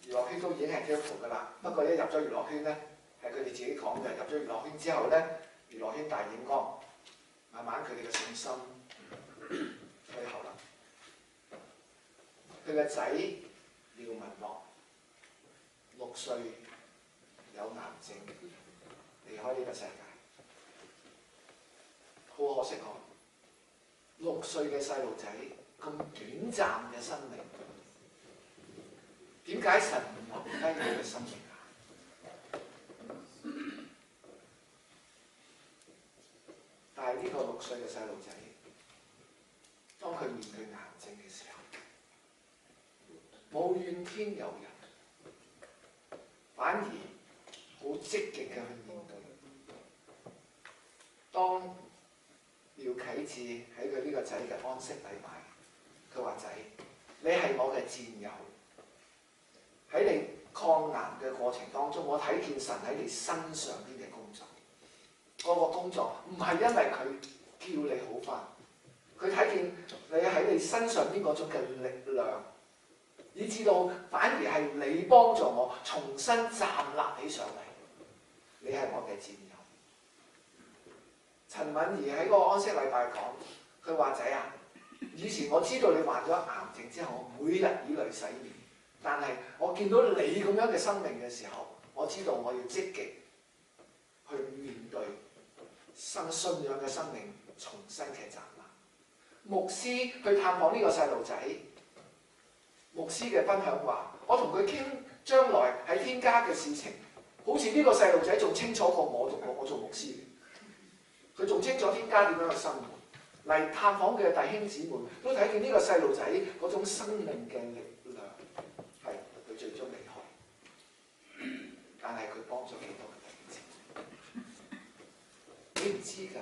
娛樂圈都已經係基督徒㗎啦。不過一入咗娛樂圈咧，係佢哋自己講嘅。入咗娛樂圈之後咧，娛樂圈大染缸，慢慢佢哋嘅信心退後啦。佢嘅仔廖文樂6歲有癌症，離開呢個世界，好可惜哦！6歲嘅細路仔咁短暫嘅生命，點解神唔留低佢嘅生命啊？但係呢個6歲嘅細路仔，當佢面對癌症嘅時候，冇怨天尤人，反而好積極嘅去面對。當廖啟智喺佢呢個仔嘅安息禮拜，佢話：仔，你係我嘅戰友，喺你抗癌嘅過程當中，我睇見神喺你身上邊嘅工作。嗰個工作唔係因為佢叫你好返，佢睇見你喺你身上邊嗰種嘅力量，以至到反而係你幫助我重新站立起上嚟。你係我嘅戰友。陳敏儀喺嗰個安息禮拜講，佢話：仔啊，以前我知道你患咗癌症之後，我每日以淚洗面，但係我見到你咁樣嘅生命嘅時候，我知道我要積極去面對信仰嘅生命重新嘅站立。牧師去探訪呢個細路仔，牧師嘅分享話：我同佢傾將來喺天家嘅事情，好似呢個細路仔仲清楚過我做牧師。佢仲清楚天家點樣去生活。嚟探訪嘅弟兄姊妹都睇見呢個細路仔嗰種生命嘅力量，係佢最終離開，但係佢幫咗幾多嘅弟兄姊妹？你唔知㗎。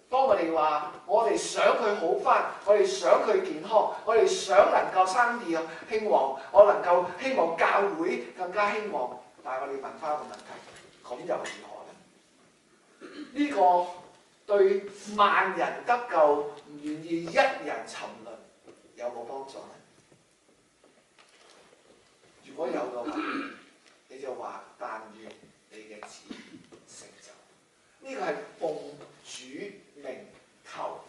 當我哋話我哋想佢好返，我哋想佢健康，我哋想能夠生意興旺，我能夠希望教會更加興旺，但係我哋問翻一個問題：咁又如何呢？呢個對萬人得救，唔願意一人沉淪，有冇幫助呢？如果有嘅話，你就話：但願你嘅旨意成就。呢個係奉主名求，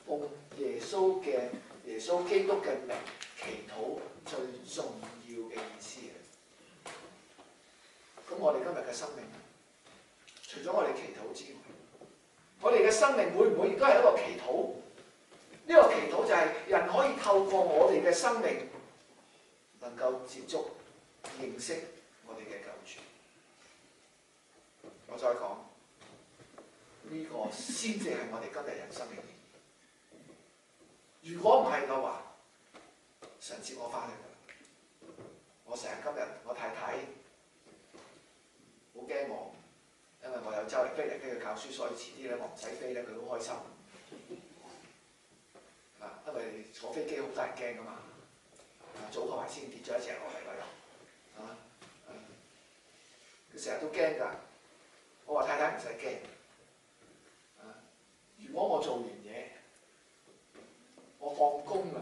奉耶穌基督嘅名祈禱最重要嘅意思嘅。咁我哋今日嘅生命，除咗我哋祈禱之外，我哋嘅生命會唔會亦都係一個祈禱？呢個祈禱就係人可以透過我哋嘅生命，能夠接觸、認識我哋嘅救主。我再講，呢個先至係我哋今日人生嘅意義。如果唔係嘅話，神接我翻去㗎啦。我成日今日我太太好驚我。因為我有周圍飛嚟飛去教書，所以遲啲咧我唔使飛咧，佢好開心。因為坐飛機好多人驚噶嘛。早排先跌咗一隻落嚟啦又。佢成日都驚㗎。我話太太唔使驚。如果我做完嘢，我放工啦，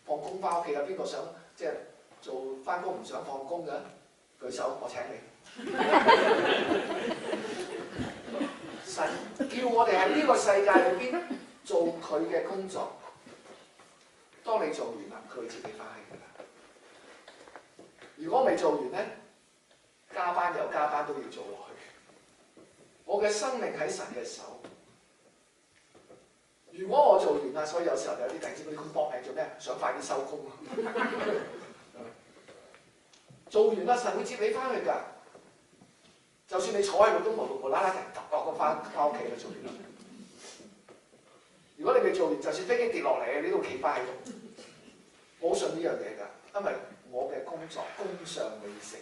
放工翻屋企啦，邊個想即係做翻工唔想放工嘅？舉手，我請你。神叫我哋喺呢個世界裏邊做佢嘅工作。當你做完啦，佢會接你翻去㗎啦。如果未做完咧，加班又加班都要做落去。我嘅生命喺神嘅手。如果我做完啦，所以有時候有啲弟兄嗰啲佢搏命做咩？想快啲收工。做完啦，神會接你翻去㗎。就算你坐喺度都無啦啦突然揼落個翻屋企啦，做完啦。如果你未做完，就算飛機跌落嚟，你都企翻喺度。我好信呢樣嘢㗎，因為我嘅工作功上未成。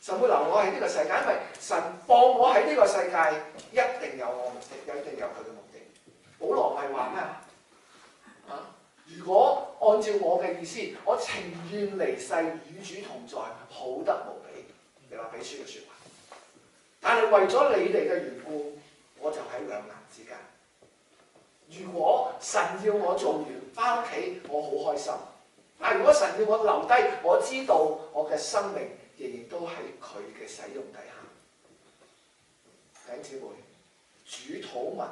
神會留我喺呢個世界，因為神放我喺呢個世界，一定有我目的，一定有佢嘅目的。保羅係話咩？如果按照我嘅意思，我情願離世與主同在，好得無比。你話俾書嘅説話，但係為咗你哋嘅緣故，我就喺兩難之間。如果神要我做完翻屋企，我好開心；但如果神要我留低，我知道我嘅生命仍然都喺佢嘅使用底下。弟兄姊妹，主禱文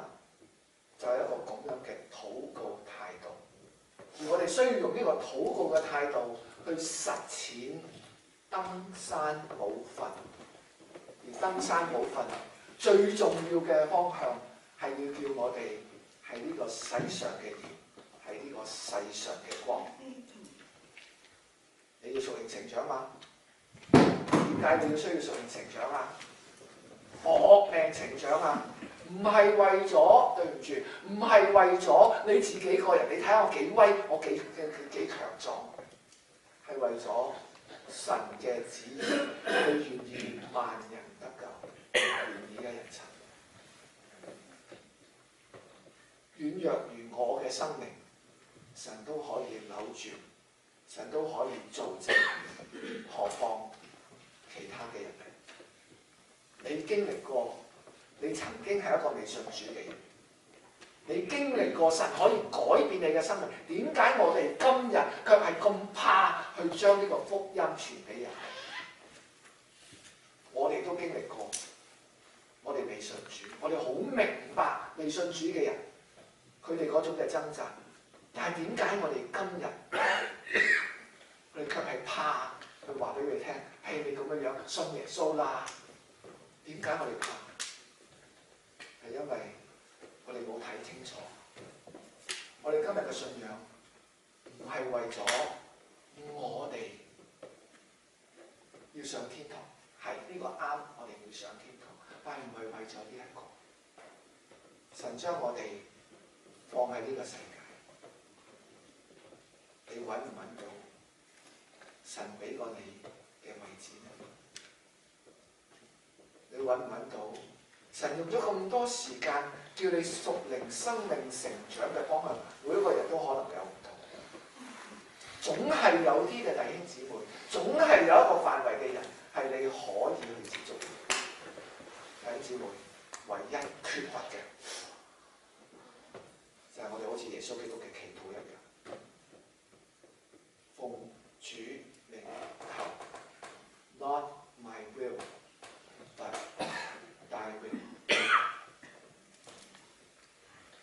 就係一個咁樣嘅禱告態度，而我哋需要用呢個禱告嘅態度去實踐登山寶訓。而登山寶訓最重要嘅方向係要叫我哋係呢個世上嘅鹽，係呢個世上嘅光。你要屬靈成長嘛？點解你要需要屬靈成長啊？學命成長啊！唔係為咗，對唔住，唔係為咗你自己個人。你睇下我幾威，我幾強壯，係為咗神嘅旨意，佢願意萬人得救，願意一人尋。軟弱如我嘅生命，神都可以扭轉，神都可以造就，何況其他嘅人呢？你經歷過，你曾經係一個未信主嘅人，你經歷過神可以改變你嘅生命，點解我哋今日卻係咁怕去將呢個福音傳俾人？我哋都經歷過，我哋未信主，我哋好明白未信主嘅人佢哋嗰種嘅掙扎，但係點解我哋今日我哋卻係怕去話俾佢聽，係你咁樣信耶穌啦？點解我哋怕？係因為我哋冇睇清楚，我哋今日嘅信仰唔係為咗我哋要上天堂，係呢個啱，我哋要上天堂，但係唔係為咗呢一個。神將我哋放喺呢個世界，你揾唔揾到神俾過你嘅位置呢？你揾唔揾到神用咗咁多時間叫你屬靈生命成長嘅方向？每一個人都可能有唔同，總係有啲嘅弟兄姊妹，總係有一個範圍嘅人係你可以去接觸嘅。弟兄姊妹，唯一缺乏嘅就係我哋好似耶穌基督嘅祈禱一樣，奉主名求 ，Not my will but thy will。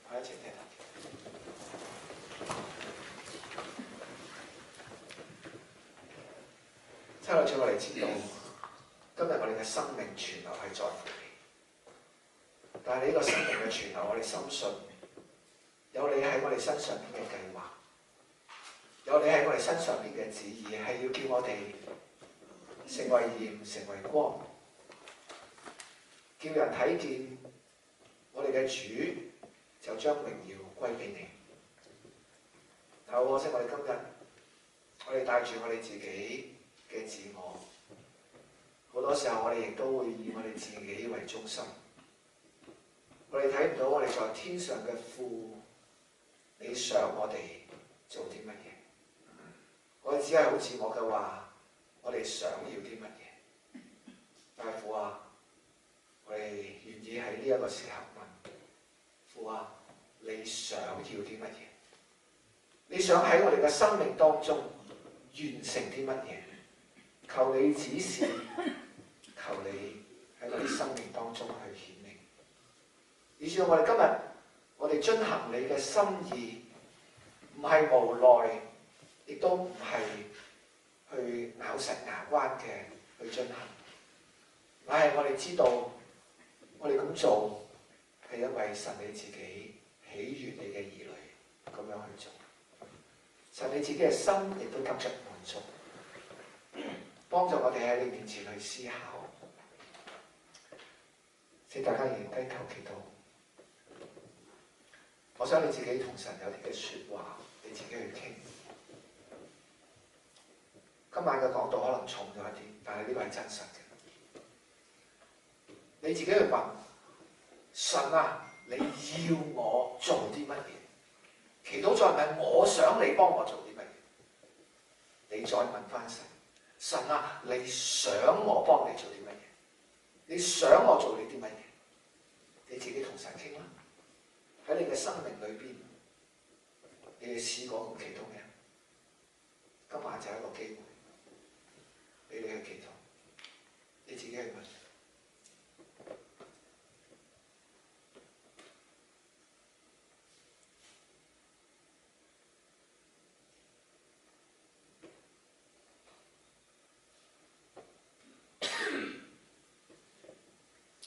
我一齊聽下。親愛主，我哋知道今日我哋嘅生命存留係在乎你，但係呢個生命嘅存留，我哋深信有你喺我哋身上邊嘅計劃，有你喺我哋身上邊嘅旨意，係要叫我哋成為鹽，成為光，叫人睇見我哋嘅主就將榮耀歸俾你。但好可惜，我哋今日我哋帶住我哋自己嘅自我，好多時候我哋亦都會以我哋自己為中心，我哋睇唔到我哋在天上嘅父，你想我哋做啲乜嘢？我哋只係好似我嘅話，我哋想要啲乜嘢？但係父啊，我哋願意喺呢一個時候問父啊，你想要啲乜嘢？你想喺我哋嘅生命當中完成啲乜嘢？求你指示，求你喺我哋生命當中去顯明，以至到我哋今日我哋遵行你嘅心意，唔係無奈，亦都唔係去咬實牙關嘅去遵行，乃係我哋知道我哋咁做係因為神你自己喜悅你嘅兒女咁樣去做，神你自己嘅心亦都得着滿足。幫助我哋喺你面前去思考，請大家仍然低頭祈禱。我想你自己同神有啲嘅説話，你自己去傾。今晚嘅講道可能重咗一啲，但係呢個係真實嘅。你自己去問神啊，你要我做啲乜嘢？祈禱再唔係我想你幫我做啲乜嘢，你再問翻神，神啊，你想我幫你做啲乜嘢？你想我做你啲乜嘢？你自己同神傾啦。喺你嘅生命裏邊，你哋試過咁祈禱嘅？今晚就係一個機會，俾你去祈禱，你自己去問。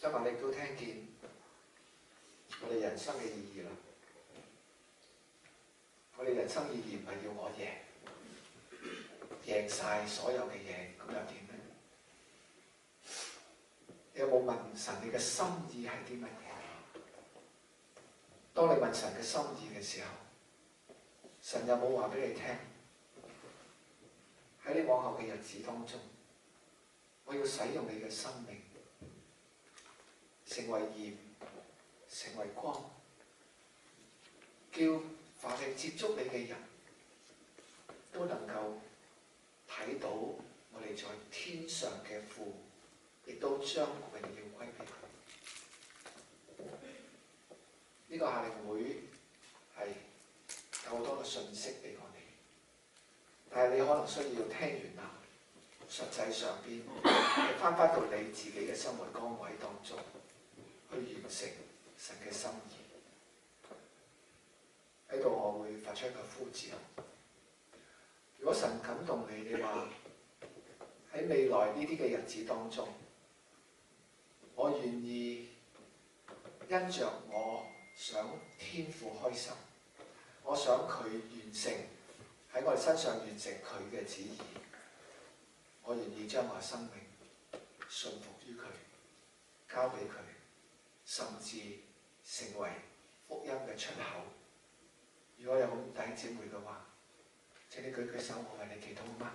今日你都聽見我哋人生嘅意義啦。我哋人生意義唔係要我贏晒所有嘅嘢，咁又點呢？你有冇問神你嘅心意係啲乜嘢？當你問神嘅心意嘅時候，神有冇話俾你聽？喺你往後嘅日子當中，我要使用你嘅生命，成為鹽，成為光，叫凡係接觸你嘅人都能夠睇到我哋在天上嘅父，亦都將榮耀歸俾佢。呢個夏令會係有好多嘅信息俾我哋，但係你可能需要聽完啦，實際上邊翻到你自己嘅生活崗位當中，去完成神嘅心意。喺度我會發出一個呼召。如果神感動你，你話喺未來呢啲嘅日子當中，我願意因着我想天父開心，我想佢完成喺我哋身上完成佢嘅旨意，我願意將我嘅生命信服於佢，交俾佢，甚至成為福音嘅出口。如果有好弟兄姊妹嘅話，請你舉舉手，我為你祈禱好嗎？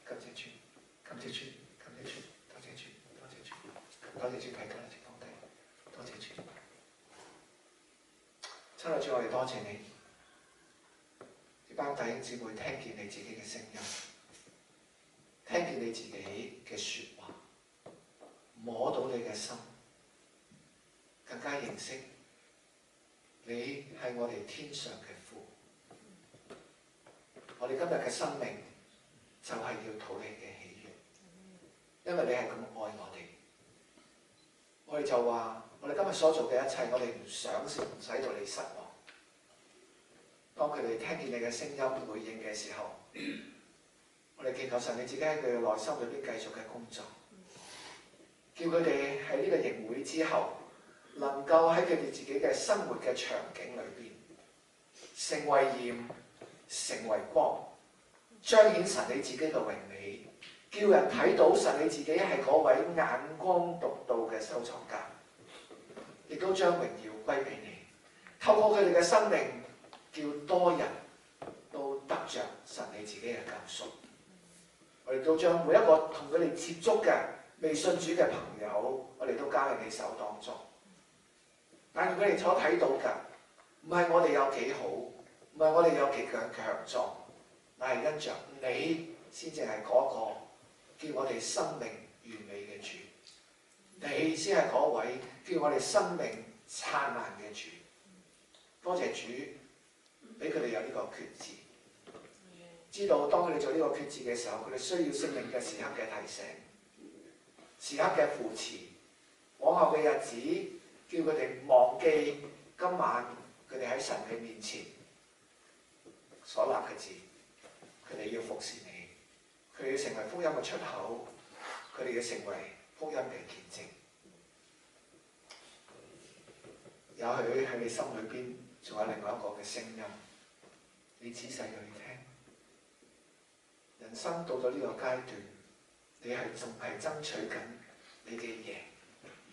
感謝主，感謝主，感謝主，多謝主，多謝主，多謝主，睇到啦，請放低，多謝主。親愛主，我哋多謝你，呢班弟兄姊妹聽見你自己嘅聲音，聽見你自己嘅説話，摸到你嘅心，更加認識你係我哋天上嘅父。我哋今日嘅生命就係要討你嘅喜悅，因為你係咁愛我哋。我哋就話，我哋今日所做嘅一切，我哋唔想使到你失望。當佢哋聽見你嘅聲音回應嘅時候，我哋祈求神你自己喺佢嘅內心裏邊繼續嘅工作，叫佢哋喺呢個營會之後，能夠喺佢哋自己嘅生活嘅場景裏邊，成為鹽，成為光，彰顯神你自己嘅榮美，叫人睇到神你自己係嗰位眼光獨到嘅收藏家，亦都將榮耀歸俾你。透過佢哋嘅生命，叫多人都得着神你自己嘅救贖。我哋都將每一個同佢哋接觸嘅未信主嘅朋友，我哋都交喺你手當中。但係佢哋所睇到嘅，唔係我哋有幾好，唔係我哋有幾強壯，但係因着你先至係嗰個叫我哋生命完美嘅主，你先係嗰位叫我哋生命燦爛嘅主。多謝主，俾佢哋有呢個決志，知道當佢哋做呢個決志嘅時候，佢哋需要聖靈嘅時刻嘅提醒，時刻嘅扶持，往後嘅日子叫佢哋忘記今晚佢哋喺神嘅面前所立嘅志，佢哋要服侍你，佢哋要成為福音嘅出口，佢哋要成為福音嘅見證。也許喺你心裏邊仲有另外一個嘅聲音，你仔細去聽。人生到咗呢個階段，你係仲係爭取緊你嘅贏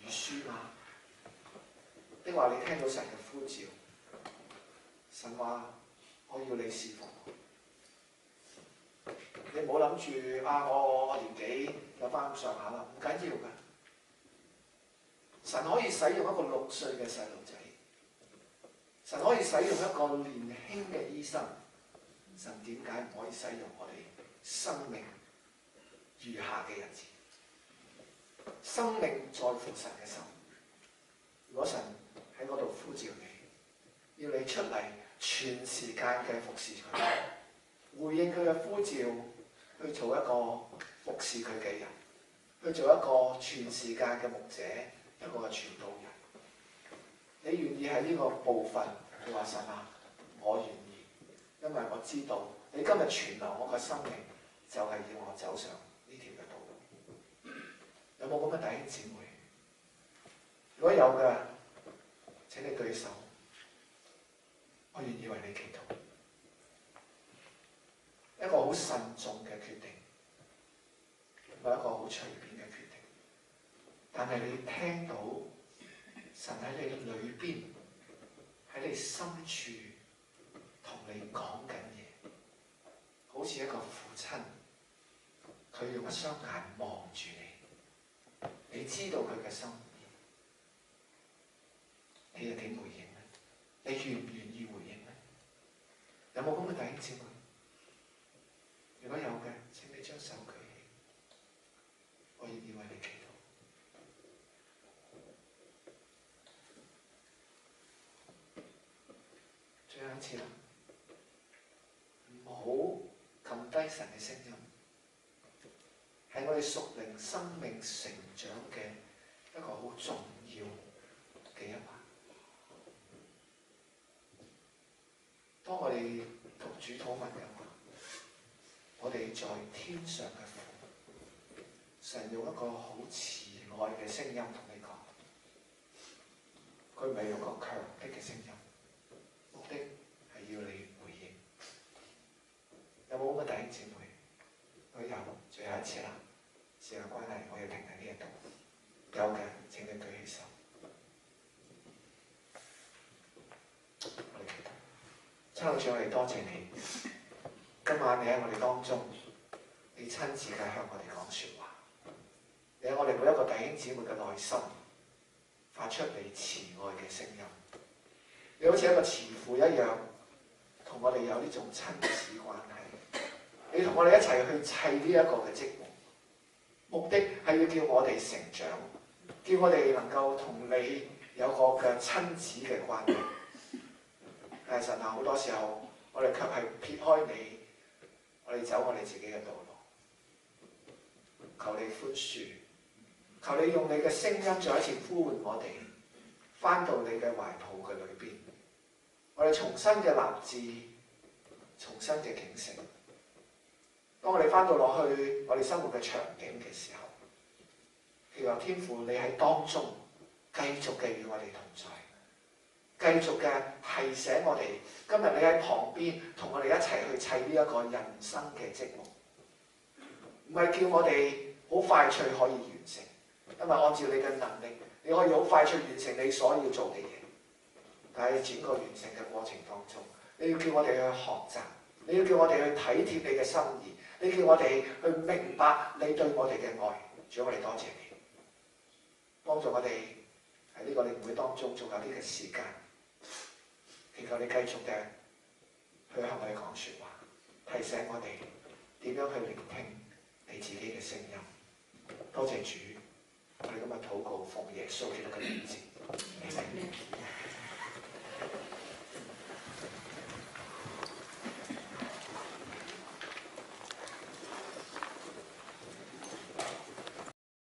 與輸嗎？定話你聽到神嘅呼召，神話我要你侍奉我，你唔好諗住我年紀有翻咁上下啦，唔緊要㗎。神可以使用一個6歲嘅細路仔，神可以使用一個年輕嘅醫生，神點解唔可以使用我哋生命餘下嘅日子？生命在乎神嘅手。如果神喺嗰度呼召你，要你出嚟全時間嘅服侍佢，回應佢嘅呼召，去做一個服侍佢嘅人，去做一個全時間嘅牧者，一個嘅傳道人。你願意喺呢個部分，你話神啊，我願意，因為我知道你今日存留我嘅生命，就係要我走上呢條嘅道路。有冇咁嘅弟兄姊妹？如果有嘅，請你舉手，我願意為你祈禱。一個好慎重嘅決定，唔係一個好隨便嘅決定，但係你聽到神喺你裏邊，喺你深處同你講緊嘢，好似一個父親，佢用一雙眼望住你，你知道佢嘅心意，你又點回應呢？你願唔願意回應呢？有冇咁嘅弟兄姊妹？如果有嘅，請你將手舉起，我願意為你祈禱。最後一次啦，唔好撳低神嘅聲音，係我哋屬靈生命成長嘅一個好重要嘅一環。當我哋讀主禱文嘅話，我哋在天上嘅父，神用一個好慈愛嘅聲音同你講，佢唔係用一個強迫嘅聲音，目的係要你回應。有冇咁嘅弟兄姊妹？如果有，最後一次啦，時間關係，我要停喺呢一度。有嘅請你舉起手。我哋祈禱。親愛的主，我哋多謝你。今晚你喺我哋當中，你親自嘅向我哋講説話，你喺我哋每一個弟兄姊妹嘅內心發出你慈愛嘅聲音，你好似一個慈父一樣，同我哋有呢種親子關係，你同我哋一齊去砌呢一個嘅職務，目的係要叫我哋成長，叫我哋能夠同你有個嘅親子嘅關係。但係神啊，好多時候我哋卻係撇開你。我哋走我哋自己嘅道路，求你寬恕，求你用你嘅聲音再一次呼喚我哋，返到你嘅懷抱嘅裏邊，我哋重新嘅立志，重新嘅警醒。當我哋返到落去我哋生活嘅場景嘅時候，祈求天父你喺當中繼續嘅與我哋同在，繼續嘅提醒我哋。今日你喺旁邊同我哋一齊去砌呢一個人生嘅職務，唔係叫我哋好快脆可以完成，因為按照你嘅能力，你可以好快脆完成你所要做嘅嘢。但係整個完成嘅過程當中，你要叫我哋去學習，你要叫我哋去體貼你嘅心意，你叫我哋去明白你對我哋嘅愛。主，我哋多謝你，幫助我哋喺呢個靈會當中仲有呢個時間。祈求你繼續嘅去向我哋講説話，提醒我哋點樣去聆聽你自己嘅聲音。多謝主，我哋今日禱告奉耶穌基督嘅名字。